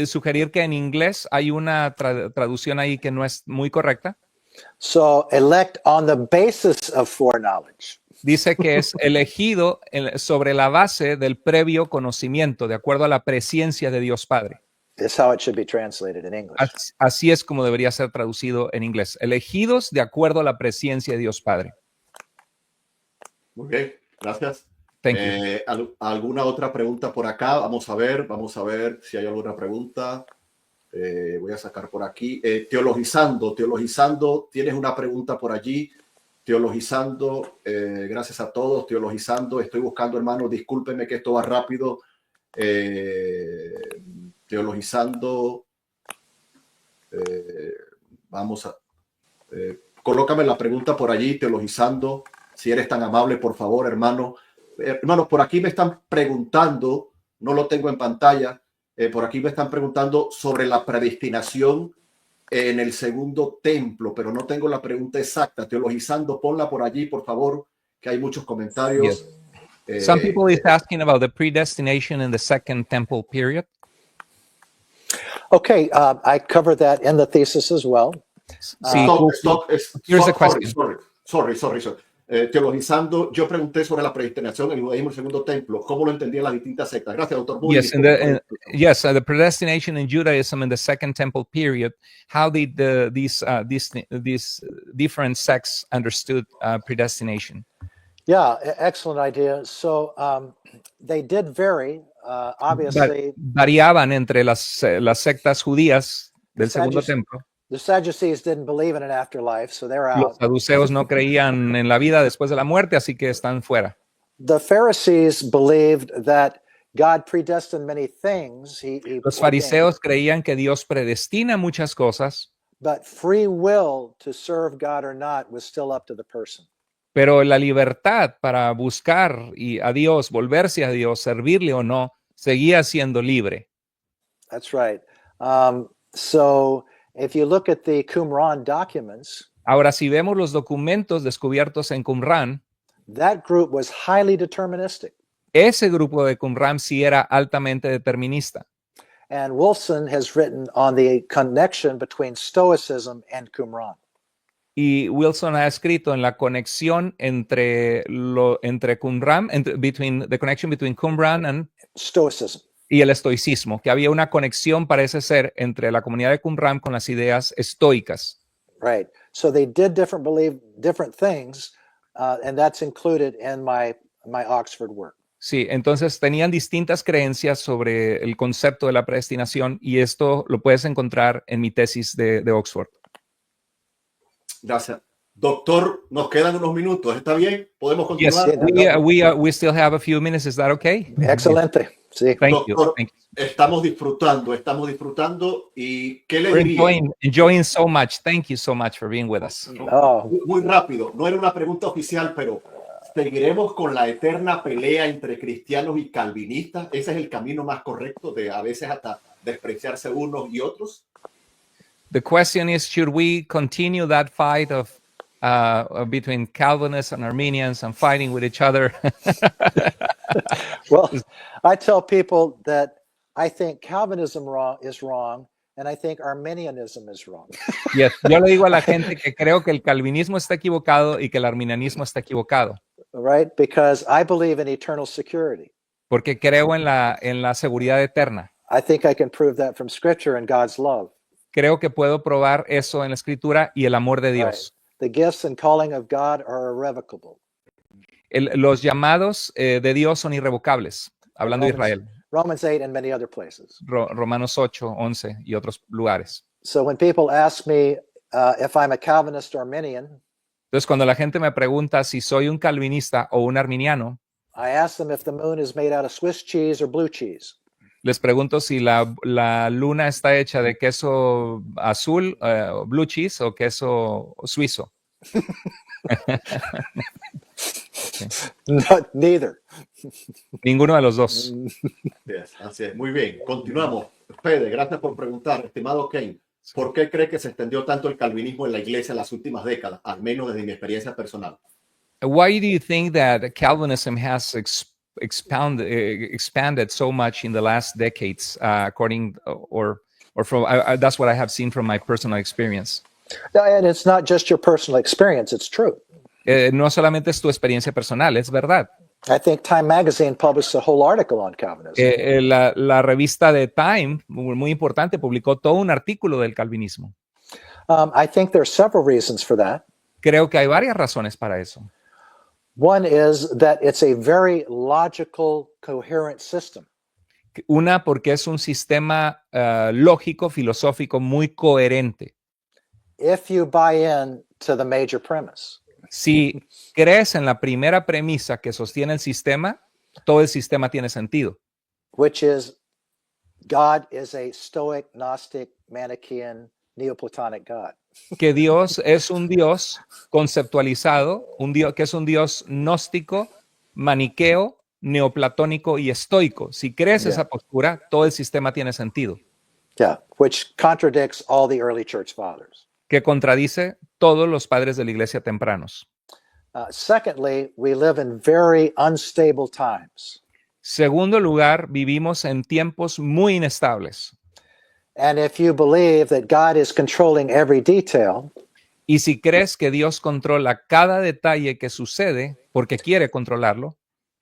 sugerir que en inglés hay una traducción ahí que no es muy correcta. So elect on the basis of foreknowledge. Dice que es elegido sobre la base del previo conocimiento, de acuerdo a la presciencia de Dios Padre. Is how it should be translated in English. Así es como debería ser traducido en inglés. Elegidos de acuerdo a la presciencia de Dios Padre. Muy bien, gracias. Thank you. ¿Alguna otra pregunta por acá? Vamos a ver si hay alguna pregunta. Voy a sacar por aquí. Teologizando, tienes una pregunta por allí. Teologizando, gracias a todos. Teologizando, estoy buscando, hermano, discúlpenme que esto va rápido. Teologizando, colócame la pregunta por allí, teologizando, si eres tan amable, por favor, hermano. Hermanos, por aquí me están preguntando, no lo tengo en pantalla, por aquí me están preguntando sobre la predestinación en el segundo templo, pero no tengo la pregunta exacta. Teologizando, ponla por allí, por favor, que hay muchos comentarios. Yes. Some people is asking about the predestination in the second temple period. Okay, I covered that in the thesis as well. Here's the question. Sorry. Teologizando, yo pregunté sobre la predestinación en el judaísmo, el segundo templo. ¿Cómo lo entendían las distintas sectas? Gracias, doctor. Yes, the predestination in Judaism in the second temple period. How did these different sects understood predestination? Yeah, excellent idea. So they did vary Obviously, variaban entre las sectas judías del segundo Sadducees- templo. the Sadducees didn't believe in an afterlife, so they're Los out. saduceos no creían en la vida después de la muerte, así que están fuera. The Pharisees believed that God predestined many things. He Los ordained, fariseos creían que Dios predestina muchas cosas, but free will to serve God or not was still up to the person. pero la libertad para buscar a Dios, volverse a Dios, servirle o no, seguía siendo libre. That's right. So if you look at the Qumran documents, Ahora, si vemos los documentos descubiertos en Qumran, that group was highly deterministic. ese grupo de Qumran sí era altamente determinista. And Wolfson has written on the connection between Stoicism and Qumran. Y Wilson ha escrito en la conexión entre Qumran, the connection between Qumran Stoicism. y el estoicismo, que había una conexión, parece ser, entre la comunidad de Qumran con las ideas estoicas. Right. So they did believe different things, and that's included in my Oxford work. Sí, entonces tenían distintas creencias sobre el concepto de la predestinación y esto lo puedes encontrar en mi tesis de Oxford. Gracias. Doctor, nos quedan unos minutos. ¿Está bien? ¿Podemos Yes, continuar? we still have a few minutes. Is that okay? Excelente. Sí. Thank you. Doctor, Thank you. estamos disfrutando y ¿qué le We're diría? enjoying so much. Thank you so much for being with us. Oh, Muy rápido, no era una pregunta oficial, pero ¿seguiremos con la eterna pelea entre cristianos y calvinistas? ¿Ese es el camino más correcto de a veces hasta despreciarse unos y otros? The question is, should we continue that fight of between Calvinists and Arminians and fighting with each other? well, I tell people that I think Calvinism is wrong, and I think Arminianism is wrong. Yes. Yo le digo a la gente que creo que el calvinismo está equivocado y que el arminianismo está equivocado. Right? Because I believe in eternal security. Porque creo en la seguridad eterna. I think I can prove that from Scripture and God's love. Creo que puedo probar eso en la Escritura y el amor de Dios. Right. The gifts and calling of God are irrevocable. Los llamados de Dios son irrevocables, hablando de Israel. Romans 8 and many other places. Romanos 8, 11 y otros lugares. So when people ask me if I'm a Calvinist or Arminian, Entonces, cuando la gente me pregunta si soy un calvinista o un arminiano, I ask them if the moon is made out of Swiss cheese or blue cheese. les pregunto si la luna está hecha de queso azul, blue cheese, o queso suizo. No, neither. Ninguno de los dos. Yes, así es. Muy bien, continuamos. Fede, gracias por preguntar. Estimado Kane, ¿por qué cree que se extendió tanto el calvinismo en la iglesia en las últimas décadas, al menos desde mi experiencia personal? Why do you think that Calvinism has expanded so much in the last decades, according or from that's what I have seen from my personal experience? And it's not just your personal experience, it's true. No solamente es tu experiencia personal, es verdad. I think Time Magazine published a whole article on Calvinism. La revista de Time, muy importante, publicó todo un artículo del calvinismo. I think there are several reasons for that. Creo que hay varias razones para eso. One is that it's a very logical, coherent system. Una, porque es un sistema lógico, filosófico, muy coherente. If you buy in to the major premise. Si crees en la primera premisa que sostiene el sistema, todo el sistema tiene sentido. Which is God is a Stoic, Gnostic, Manichaean, Neoplatonic God. Que Dios es un Dios conceptualizado, que es un Dios gnóstico, maniqueo, neoplatónico y estoico. Si crees esa postura, todo el sistema tiene sentido. Yeah, which contradicts all the early church fathers. Que contradice todos los padres de la iglesia tempranos. Secondly, we live in very unstable times. Segundo lugar, vivimos en tiempos muy inestables. And if you believe that God is controlling every detail, y si crees que Dios controla cada detalle que sucede porque quiere controlarlo,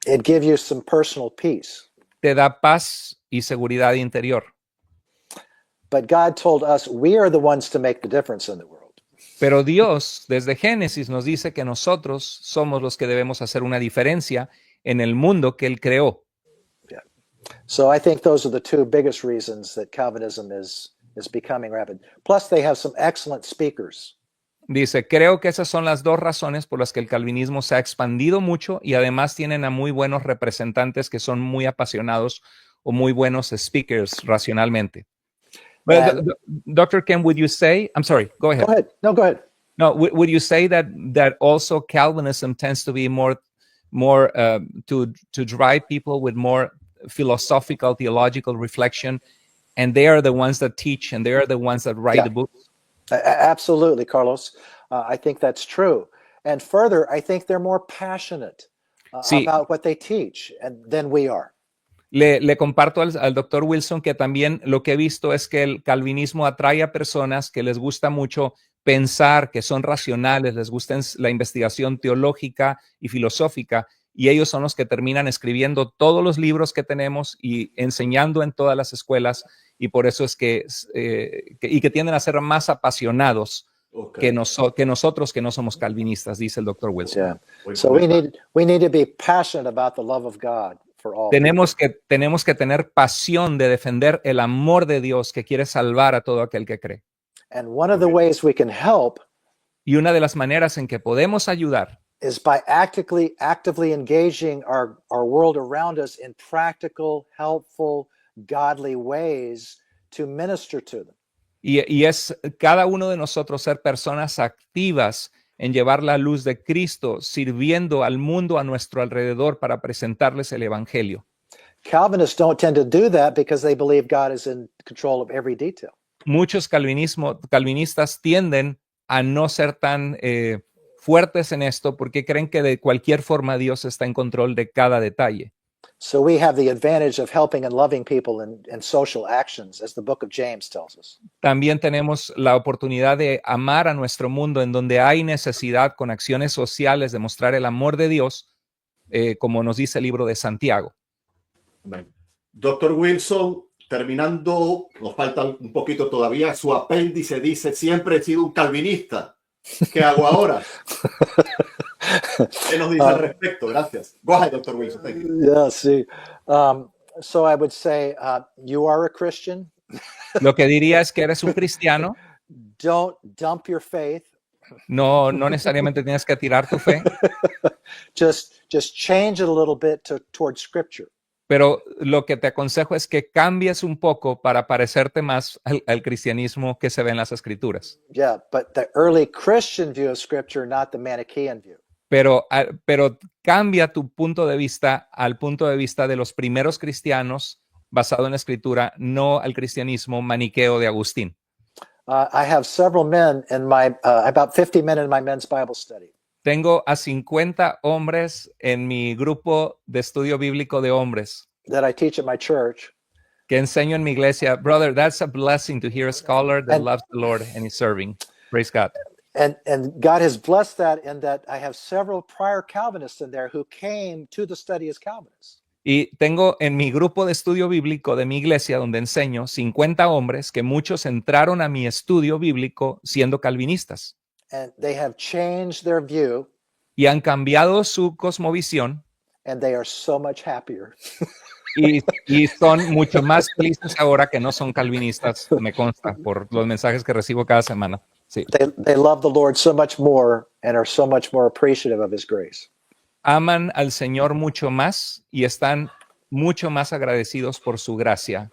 it gives you some personal peace. Te da paz y seguridad interior. But God told us we are the ones to make the difference in the world. Pero Dios, desde Génesis, nos dice que nosotros somos los que debemos hacer una diferencia en el mundo que Él creó. Yeah. So I think those are the two biggest reasons that Calvinism is becoming rapid. Plus, they have some excellent speakers. Dice, creo que esas son las dos razones por las que el calvinismo se ha expandido mucho y además tienen a muy buenos representantes que son muy apasionados o muy buenos speakers racionalmente. Well, Dr. Ken, would you say, I'm sorry, go ahead. Go ahead. No, go ahead. No, would you say that also Calvinism tends to be more to drive people with more philosophical, theological reflection, and they are the ones that teach and they are the ones that write the books? Absolutely, Carlos. I think that's true. And further, I think they're more passionate about what they teach than we are. Le comparto al doctor Wilson que también lo que he visto es que el calvinismo atrae a personas que les gusta mucho pensar, que son racionales, les gusta la investigación teológica y filosófica, y ellos son los que terminan escribiendo todos los libros que tenemos y enseñando en todas las escuelas, y por eso es que tienden a ser más apasionados que nosotros que no somos calvinistas, dice el doctor Wilson. Yeah. So we need to be passionate about the love of God. Tenemos que tener pasión de defender el amor de Dios que quiere salvar a todo aquel que cree. And one of the ways we can help y una de las maneras en que podemos ayudar is by actively engaging our world around us in practical, helpful, godly ways to minister to them. Y es cada uno de nosotros ser personas activas en llevar la luz de Cristo, sirviendo al mundo a nuestro alrededor para presentarles el evangelio. Calvinists don't tend to do that because they believe God is in control of every detail. Muchos calvinistas tienden a no ser tan fuertes en esto porque creen que de cualquier forma Dios está en control de cada detalle. So we have the advantage of helping and loving people in social actions, as the book of James tells us. También tenemos la oportunidad de amar a nuestro mundo en donde hay necesidad con acciones sociales de mostrar el amor de Dios, como nos dice el libro de Santiago. Doctor Wilson, terminando, nos falta un poquito todavía, su apéndice dice, siempre he sido un calvinista. ¿Qué hago ahora? ¿Qué nos dice al respecto? Gracias. Go ahead, Dr. Wilson. Thank you. Yeah, sí. So I would say, you are a Christian. Lo que diría es que eres un cristiano. Don't dump your faith. No necesariamente tienes que tirar tu fe. Just change it a little bit towards Scripture. Pero lo que te aconsejo es que cambies un poco para parecerte más al cristianismo que se ve en las Escrituras. Yeah, but the early Christian view of Scripture, not the Manichaean view. Pero cambia tu punto de vista al punto de vista de los primeros cristianos basado en la Escritura, no al cristianismo maniqueo de Agustín. I have several men in my, about 50 men in my men's Bible study. Tengo a 50 hombres en mi grupo de estudio bíblico de hombres. That I teach at my church. Que enseño en mi iglesia. Brother, that's a blessing to hear a scholar that loves the Lord and is serving. Praise God. And God has blessed that in that I have several prior Calvinists in there who came to the study as Calvinists. Y tengo en mi grupo de estudio bíblico de mi iglesia donde enseño 50 hombres que muchos entraron a mi estudio bíblico siendo calvinistas. And they have changed their view. Y han cambiado su cosmovisión. And they are so much happier. Y son mucho más felices ahora que no son calvinistas, me consta, por los mensajes que recibo cada semana. Sí. They love the Lord so much more and are so much more appreciative of His grace. Aman al Señor mucho más y están mucho más agradecidos por su gracia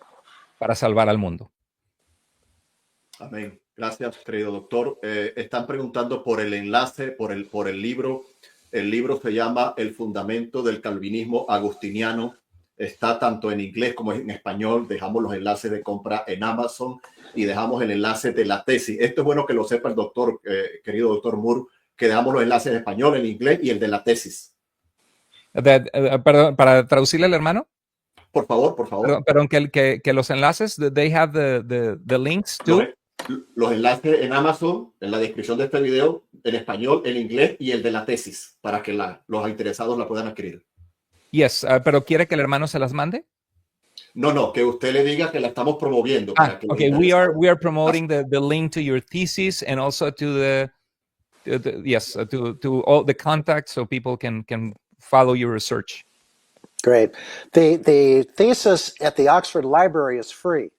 para salvar al mundo. Amén. Gracias, querido doctor. Están preguntando por el enlace, por el libro. El libro se llama El Fundamento del Calvinismo Agustiniano. Está tanto en inglés como en español. Dejamos los enlaces de compra en Amazon y dejamos el enlace de la tesis. Esto es bueno que lo sepa el doctor, querido doctor Moore, que dejamos los enlaces en español, en inglés y el de la tesis. Perdón, para traducirle al hermano. Por favor, por favor. Perdón, que los enlaces, they have the links to. Los enlaces en Amazon, en la descripción de este video, en español, en inglés y el de la tesis, para que los interesados la puedan adquirir. Yes, pero ¿quiere que el hermano se las mande? No, que usted le diga que la estamos promoviendo. Okay, we are promoting the link to your thesis and also to to all the contacts so people can follow your research. Great. The thesis at the Oxford Library is free.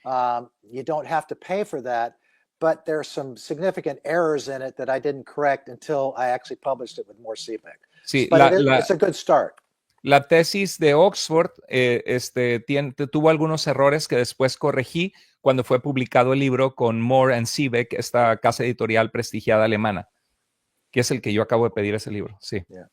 You don't have to pay for that, but there's some significant errors in it that I didn't correct until I actually published it with Moore CPAC. Sí, But it's a good start. La tesis de Oxford tuvo algunos errores que después corregí cuando fue publicado el libro con Moore and Siebeck, esta casa editorial prestigiada alemana, que es el que yo acabo de pedir ese libro. Sí. Yeah.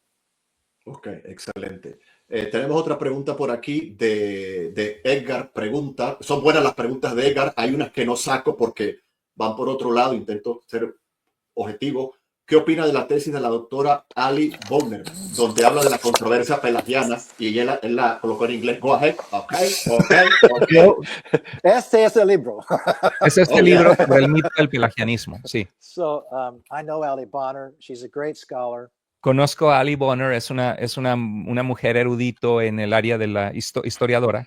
Ok, excelente. Tenemos otra pregunta por aquí de Edgar. Pregunta, son buenas las preguntas de Edgar. Hay unas que no saco porque van por otro lado. Intento ser objetivo. ¿Qué opina de la tesis de la doctora Ali Bonner, donde habla de la controversia pelagiana? Y él la colocó en inglés. Go ahead. Ok. Este es el libro. Es este libro sobre el mito del pelagianismo. Sí. So I know Ali Bonner. She's a great scholar. Conozco a Ali Bonner, es una mujer erudito en el área de la historiadora.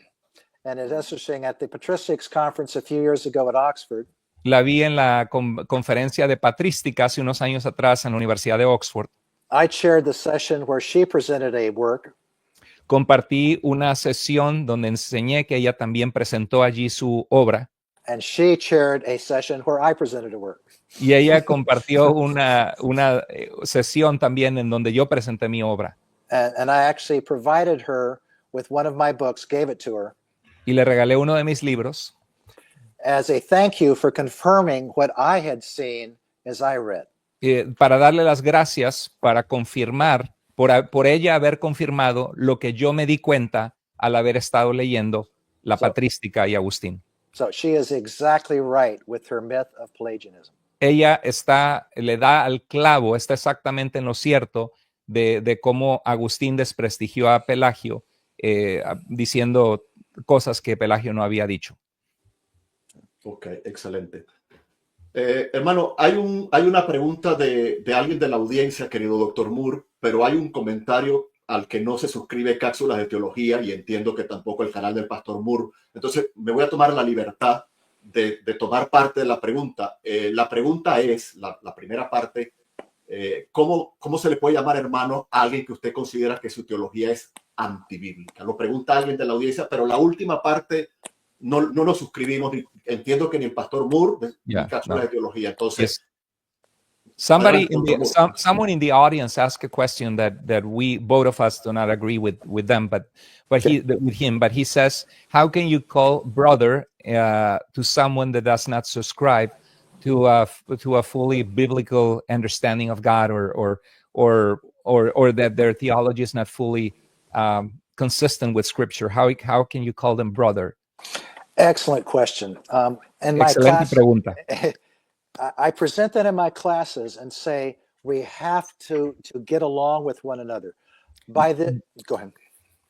And it's interesting, at the Patristics Conference a few years ago at Oxford, La vi en la conferencia de patrística hace unos años atrás en la Universidad de Oxford. I chaired the session where she presented a work, Compartí una sesión donde enseñé que ella también presentó allí su obra. and she chaired a session where I presented a work. Y ella compartió una sesión también en donde yo presenté mi obra. And I actually provided her with one of my books, gave it to her, Y le regalé uno de mis libros as a thank you for confirming what I had seen as I read. para darle las gracias, para confirmar, por ella haber confirmado lo que yo me di cuenta al haber estado leyendo la patrística y Agustín. So she is exactly right with her myth of Pelagianism. Ella le da al clavo, está exactamente en lo cierto de cómo Agustín desprestigió a Pelagio, diciendo cosas que Pelagio no había dicho. Ok, excelente. Hermano, hay una pregunta de alguien de la audiencia, querido doctor Moore, pero hay un comentario al que no se suscribe Cápsulas de Teología y entiendo que tampoco el canal del pastor Moore. Entonces, me voy a tomar la libertad de tomar parte de la pregunta. La pregunta es, la primera parte, ¿cómo se le puede llamar hermano a alguien que usted considera que su teología es antibíblica? Lo pregunta alguien de la audiencia, pero la última parte no nos suscribimos. Entiendo que ni el pastor Moore ni Cápsulas de Teología. Entonces, someone in the audience asked a question that we both of us do not agree with them, but he says, how can you call brother to someone that does not subscribe to a fully biblical understanding of God, or that their theology is not fully consistent with Scripture? How can you call them brother? Excellent question. In my Excelente class, pregunta. I present that in my classes and say we have to get along with one another. Go ahead.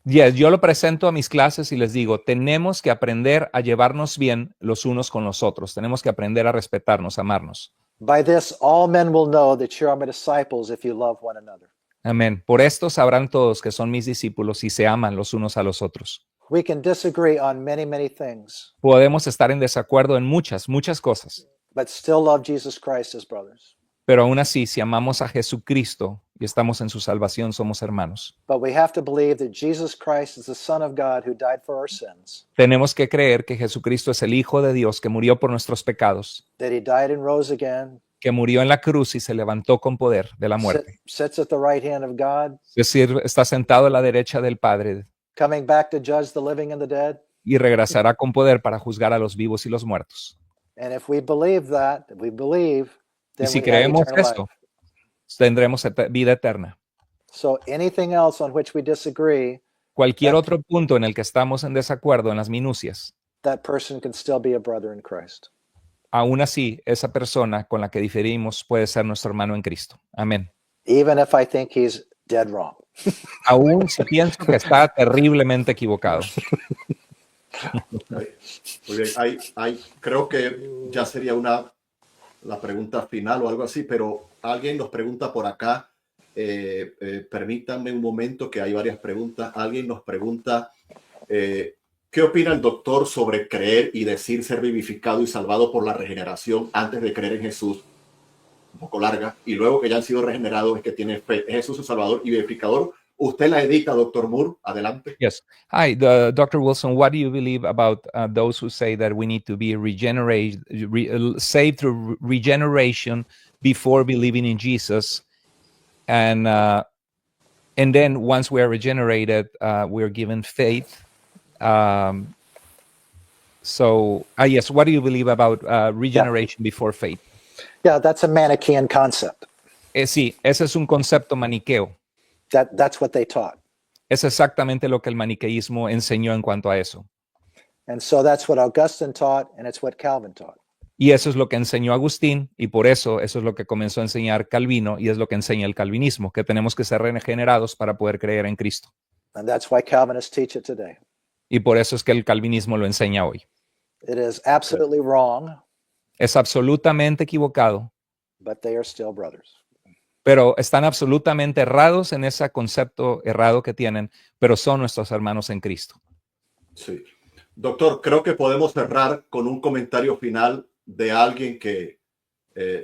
Yes, yo lo presento a mis clases y les digo, tenemos que aprender a llevarnos bien los unos con los otros. Tenemos que aprender a respetarnos, amarnos. By this, all men will know that you are my disciples if you love one another. Amén. Por esto sabrán todos que son mis discípulos y se aman los unos a los otros. We can disagree on many, many things, Podemos estar en desacuerdo en muchas cosas, but still love Jesus Christ as brothers. pero aún así, si amamos a Jesucristo y estamos en su salvación, somos hermanos. But we have to believe that Jesus Christ is the Son of God who died for our sins, Tenemos que creer que Jesucristo es el Hijo de Dios que murió por nuestros pecados, that he died and rose again, que murió en la cruz y se levantó con poder de la muerte. sits at the right hand of God, Es decir, está sentado a la derecha del Padre coming back to judge the living and the dead. y regresará con poder para juzgar a los vivos y los muertos. And if we believe that, Y then si we have creemos eternal esto, life. tendremos vida eterna. So anything else on which we disagree, Cualquier otro punto en el que estamos en desacuerdo en las minucias, that person can still be a brother in Christ. aún así, esa persona con la que diferimos puede ser nuestro hermano en Cristo. Amén. Even if I think he's dead wrong. Aún si pienso que está terriblemente equivocado. muy bien. Creo que ya sería la pregunta final o algo así, pero alguien nos pregunta por acá. Permítanme un momento, que hay varias preguntas. Alguien nos pregunta, ¿qué opina el doctor sobre creer y decir ser vivificado y salvado por la regeneración antes de creer en Jesús? Un poco larga. Y luego que ya han sido regenerados es que tienen fe. ¿Es Jesús su salvador y vivificador Usted la edita, doctor Moore. Adelante. Yes. Hi, Dr. Wilson. What do you believe about those who say that we need to be saved through regeneration before believing in Jesus, and then once we are regenerated, we're given faith? Yes. What do you believe about regeneration before faith? Yeah, that's a Manichaean concept. Sí, ese es un concepto maniqueo. That's what they taught. Es exactamente lo que el maniqueísmo enseñó en cuanto a eso. And so that's what Augustine taught, and it's what Calvin taught. Y eso es lo que enseñó Agustín, y por eso es lo que comenzó a enseñar Calvino, y es lo que enseña el calvinismo, que tenemos que ser regenerados para poder creer en Cristo. And that's why Calvinists teach it today. Y por eso es que el calvinismo lo enseña hoy. It is absolutely wrong, Es absolutamente equivocado, but they are still brothers. pero están absolutamente errados en ese concepto errado que tienen, pero son nuestros hermanos en Cristo. Sí. Doctor, creo que podemos cerrar con un comentario final de alguien que,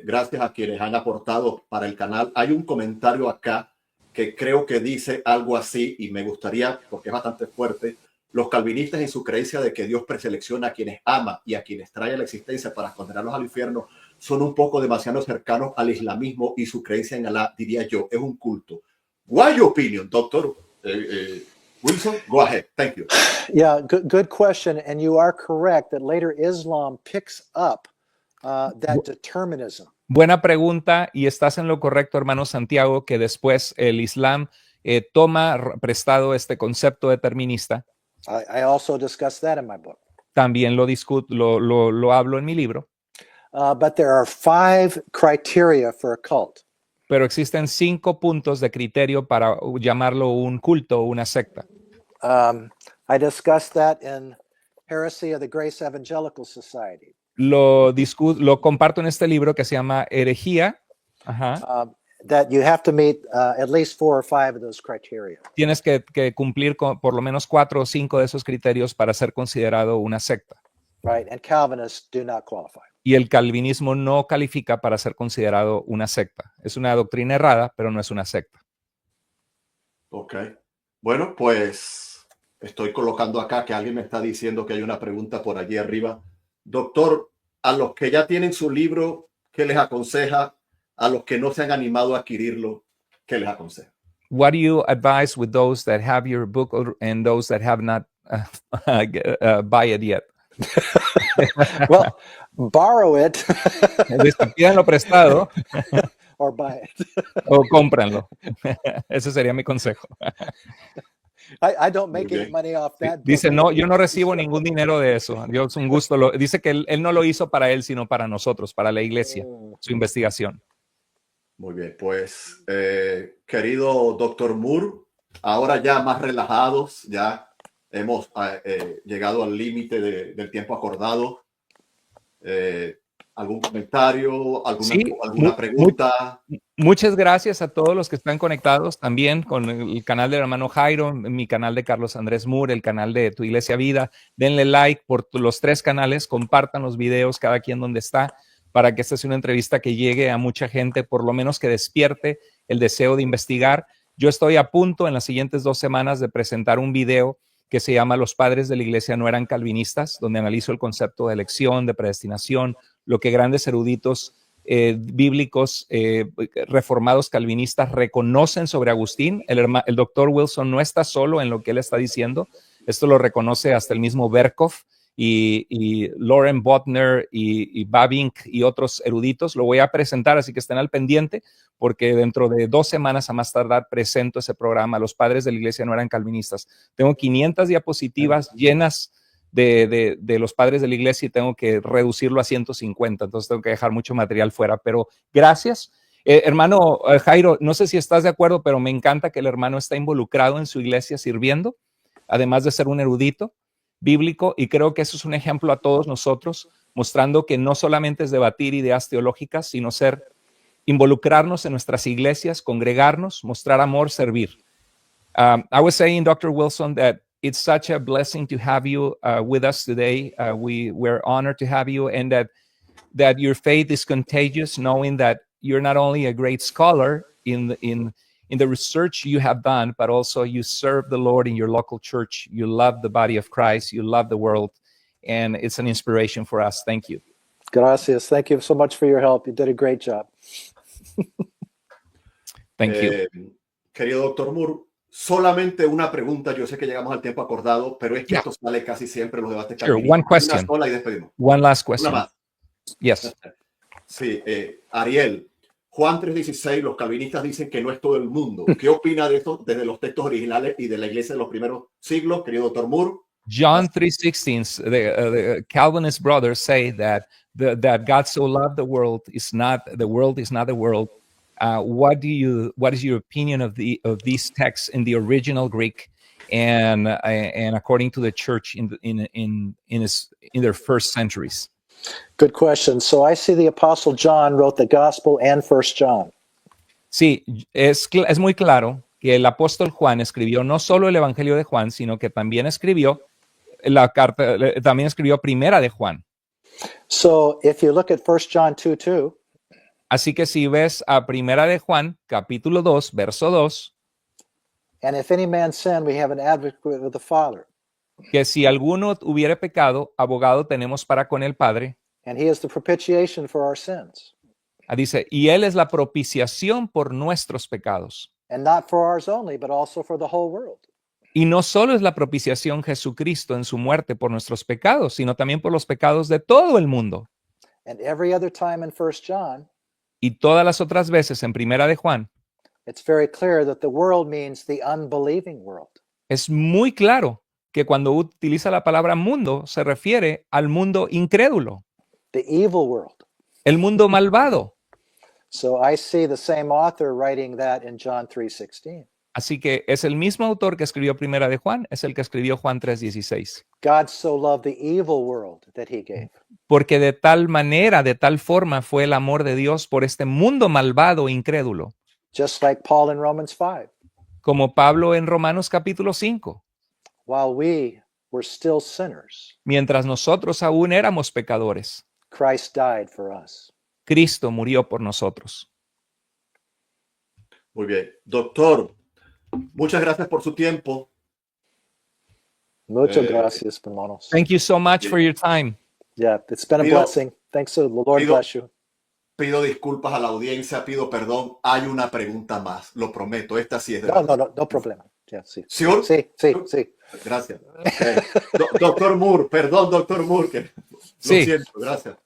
gracias a quienes han aportado para el canal, hay un comentario acá que creo que dice algo así, y me gustaría, porque es bastante fuerte: los calvinistas, en su creencia de que Dios preselecciona a quienes ama y a quienes trae a la existencia para condenarlos al infierno, son un poco demasiado cercanos al islamismo, y su creencia en Alá, diría yo, es un culto. What's your opinion, Doctor Wilson? Go ahead. Thank you. Yeah, good question. And you are correct that later Islam picks up that determinism. Buena pregunta, y estás en lo correcto, hermano Santiago, que después el Islam toma prestado este concepto determinista. I also discussed that in my book. También lo hablo en mi libro. But there are 5 criteria for a cult. Pero existen 5 puntos de criterio para llamarlo un culto o una secta. I discussed that in Heresy of the Grace Evangelical Society. Lo comparto en este libro que se llama Herejía. That you have to meet at least 4 or 5 of those criteria. Tienes que cumplir con por lo menos 4 o 5 de esos criterios para ser considerado una secta. Right, and Calvinists do not qualify. Y el calvinismo no califica para ser considerado una secta. Es una doctrina errada, pero no es una secta. Ok. Bueno, pues estoy colocando acá que alguien me está diciendo que hay una pregunta por allí arriba. Doctor, a los que ya tienen su libro, ¿qué les aconseja? A los que no se han animado a adquirirlo, ¿qué les aconseja? What do you advise with those that have your book and those that have not buy it yet? Well, borrow it. Pídanlo prestado. Or buy it. O cómpranlo. Ese sería mi consejo. I don't make any money off that. Dice, no, yo no recibo ningún dinero de eso. Yo, es un gusto. Dice que él no lo hizo para él, sino para nosotros, para la iglesia, su investigación. Muy bien, pues, querido doctor Moore, ahora ya más relajados, ya hemos llegado al límite del tiempo acordado. ¿Algún comentario? ¿Alguna pregunta? Muchas gracias a todos los que están conectados también con el canal del hermano Jairo, mi canal de Carlos Andrés Moore, el canal de Tu Iglesia Vida. Denle like por los 3 canales, compartan los videos cada quien donde está, para que esta sea una entrevista que llegue a mucha gente, por lo menos que despierte el deseo de investigar. Yo estoy a punto en las siguientes 2 semanas de presentar un video que se llama Los padres de la iglesia no eran calvinistas, donde analizo el concepto de elección, de predestinación, lo que grandes eruditos bíblicos reformados calvinistas reconocen sobre Agustín. El doctor Wilson no está solo en lo que él está diciendo. Esto lo reconoce hasta el mismo Berkhoff y Lauren Bodner y Babink y otros eruditos. Lo voy a presentar, así que estén al pendiente, porque dentro de 2 semanas a más tardar presento ese programa. Los padres de la iglesia no eran calvinistas. Tengo 500 diapositivas llenas de los padres de la iglesia y tengo que reducirlo a 150, entonces tengo que dejar mucho material fuera, pero gracias. Hermano Jairo, no sé si estás de acuerdo, pero me encanta que el hermano está involucrado en su iglesia sirviendo, además de ser un erudito bíblico, y creo que eso es un ejemplo a todos nosotros, mostrando que no solamente es debatir ideas teológicas, sino involucrarnos en nuestras iglesias, congregarnos, mostrar amor, servir. I was saying, Dr. Wilson, that it's such a blessing to have you with us today. We're honored to have you, and that your faith is contagious, knowing that you're not only a great scholar in the research you have done, but also you serve the Lord in your local church. You love the body of Christ. You love the world. And it's an inspiration for us. Thank you. Gracias. Thank you so much for your help. You did a great job. Thank you. Querido doctor Moore, solamente una pregunta. Yo sé que llegamos al tiempo acordado, pero es que esto sale casi siempre en los debates. Sure, one question. Una sola y despedimos. One last question. Una más. Yes. Sí, Ariel, Juan 3:16, los calvinistas dicen que no es todo el mundo. ¿Qué opina de esto desde los textos originales y de la iglesia de los primeros siglos, querido doctor Moore? John 3:16, the Calvinist brothers say that that God so loved the world is not the world. What is your opinion of these texts in the original Greek and according to the church in their first centuries? Good question. So I see the Apostle John wrote the Gospel and First John. Sí, es muy claro que el apóstol Juan escribió no solo el Evangelio de Juan, sino que también escribió Primera de Juan. So if you look at 1 John 2:2, así que si ves a Primera de Juan, capítulo 2, verso 2, and if any man sin, we have an advocate with the Father, que si alguno hubiere pecado, abogado tenemos para con el Padre. and he is the propitiation for our sins, Dice, y él es la propiciación por nuestros pecados. and not for ours only, but also for the whole world. Y no solo es la propiciación Jesucristo en su muerte por nuestros pecados, sino también por los pecados de todo el mundo. And every other time in 1 John, Y todas las otras veces en Primera de Juan, it's very clear that the world means the unbelieving world. es muy claro que cuando utiliza la palabra mundo, se refiere al mundo incrédulo, The evil world. el mundo malvado. So I see the same author writing that in John 3:16. Así que es el mismo autor que escribió Primera de Juan, es el que escribió Juan 3:16. God so loved the evil world that he gave. Porque de tal manera, de tal forma fue el amor de Dios por este mundo malvado e incrédulo. Just like Paul in Romans 5. Como Pablo en Romanos capítulo 5. While we were still sinners, Mientras nosotros aún éramos pecadores, Christ died for us. Cristo murió por nosotros. Muy bien. Doctor, muchas gracias por su tiempo. Muchas gracias, hermanos. Thank you so much for your time. Yeah, it's been a Pido- blessing. Thanks to the Lord pido- bless you. Pido disculpas a la audiencia, pido perdón. Hay una pregunta más, lo prometo. Esta sí es de No problema. Yeah, sí. ¿Seguro? Sí. Gracias. Doctor Moore, perdón, doctor Moore, que Sí. lo siento, gracias.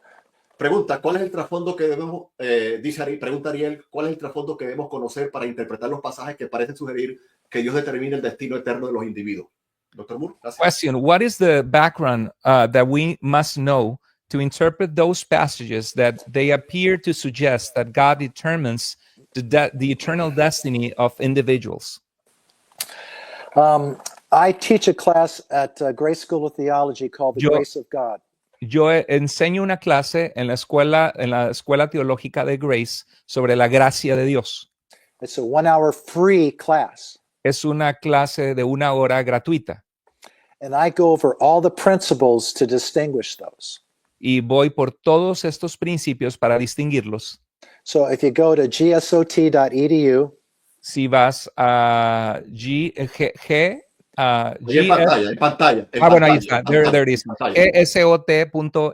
Pregunta, ¿cuál es el trasfondo que debemos, pregunta Ariel, ¿cuál es el trasfondo que debemos conocer para interpretar los pasajes que parecen sugerir que Dios determine el destino eterno de los individuos? Doctor Moore, gracias. Question: what is the background that we must know to interpret those passages that they appear to suggest that God determines the eternal destiny of individuals? I teach a class at Grace School of Theology called The Yo- Grace of God. Yo enseño una clase en la escuela teológica de Grace sobre la gracia de Dios. It's a 1 hour free class. Es una clase de 1 hora gratuita And I go over all the principles to distinguish those. y voy por todos estos principios para distinguirlos. So if you go to gsot.edu, Si vas a Ahí en pantalla, en pantalla. bueno, ahí está. There it is. En pantalla.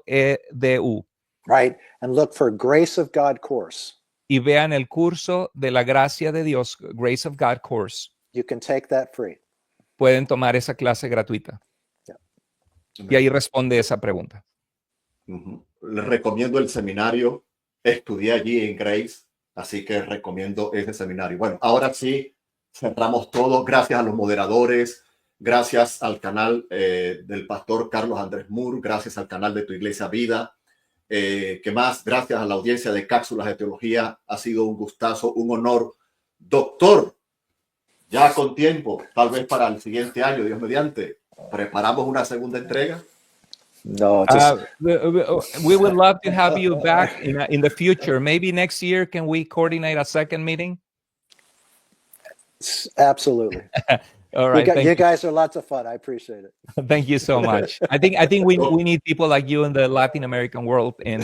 esot.edu right, and look for Grace of God course. y vean el curso de la gracia de Dios, Grace of God course. You can take that free. Pueden tomar esa clase gratuita. Y ahí responde esa pregunta. Ujú. Les recomiendo el seminario. Estudié allí en Grace, así que recomiendo ese seminario. Bueno, ahora sí, cerramos todo. Gracias a los moderadores, gracias al canal del pastor Carlos Andrés Moore, gracias al canal de Tu Iglesia Vida. ¿Qué más? Gracias a la audiencia de Cápsulas de Teología. Ha sido un gustazo, un honor. Doctor, ya con tiempo, tal vez para el siguiente año, Dios mediante, preparamos una segunda entrega. No, just We would love to have you back in the future. Maybe next year, can we coordinate a second meeting? absolutely. All right. You guys are lots of fun. I appreciate it. Thank you so much. I think we need people like you in the Latin American world, and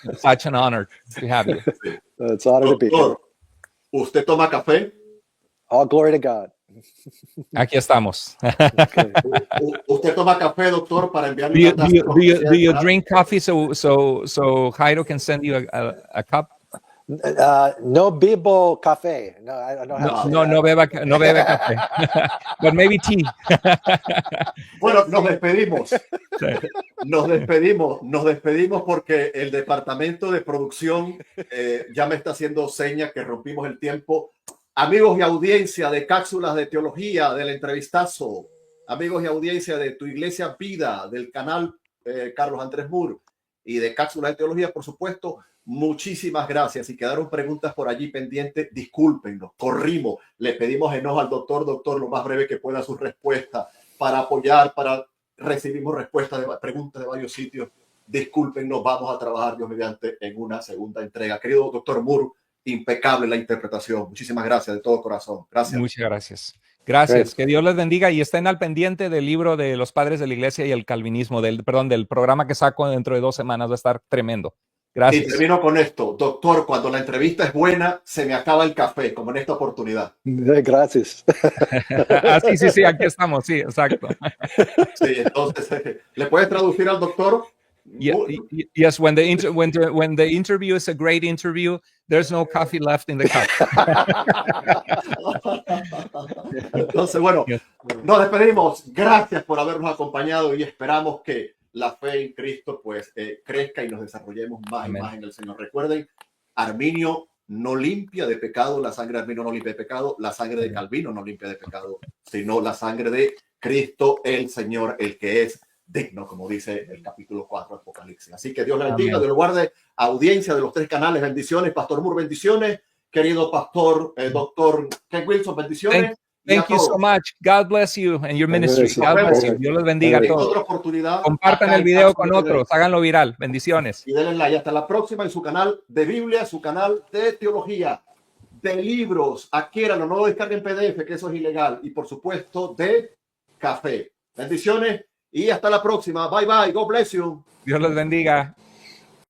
it's such an honor to have you. It's an honor to be here. Doctor, ¿usted toma café? All glory to God. Aquí estamos. Okay. ¿Usted toma café, doctor, para Do enviarle you, una do taza you, de do you, cortesía do del you canal? drink coffee so Jairo can send you a cup? No bebo café. No, I don't know how to say No, that. no bebe café. But maybe tea. Bueno, nos despedimos. Sí. Nos despedimos porque el departamento de producción ya me está haciendo señas que rompimos el tiempo. Amigos y audiencia de Cápsulas de Teología, del Entrevistazo, amigos y audiencia de Tu Iglesia Vida, del canal Carlos Andrés Moore y de Cápsulas de Teología, por supuesto, muchísimas gracias. Si quedaron preguntas por allí pendientes, discúlpenos, corrimos, le pedimos enojo al doctor, lo más breve que pueda su respuesta para apoyar, recibimos respuestas de preguntas de varios sitios. Discúlpenos, vamos a trabajar Dios mediante en una segunda entrega. Querido doctor Moore, impecable la interpretación. Muchísimas gracias de todo corazón. Gracias. Muchas gracias. Gracias. Great. Que Dios les bendiga y estén al pendiente del libro de los padres de la iglesia y el calvinismo, del programa que saco dentro de 2 semanas. Va a estar tremendo. Gracias. Y termino con esto. Doctor, cuando la entrevista es buena, se me acaba el café, como en esta oportunidad. Gracias. Sí, aquí estamos. Sí, exacto. Sí, entonces, ¿le puedes traducir al doctor? Yes, when the interview is a great interview, there's no coffee left in the cup. Entonces, bueno, nos despedimos. Gracias por habernos acompañado y esperamos que la fe en Cristo pues crezca y nos desarrollemos más Amén. y más en el Señor. Recuerden, Arminio no limpia de pecado, la sangre de Arminio no limpia de pecado, la sangre de Calvino no limpia de pecado, sino la sangre de Cristo el Señor, el que es digno, como dice el capítulo 4 de Apocalipsis. Así que Dios le bendiga, Amén. Dios le guarde. Audiencia de los 3 canales, bendiciones. Pastor Moore, bendiciones. Querido pastor, doctor Ken Wilson, bendiciones. Thank you so much. God bless you and your ministry. God bless you. Dios los bendiga a En todos. otra oportunidad. Compartan acá el en video Cápsulas con de otros, háganlo viral. Bendiciones. Y denle like. Hasta la próxima en su canal de Biblia, su canal de teología, de libros. Adquiéranlo, no lo descarguen PDF, que eso es ilegal. Y por supuesto, de café. Bendiciones y hasta la próxima. Bye bye. God bless you. Dios los bendiga.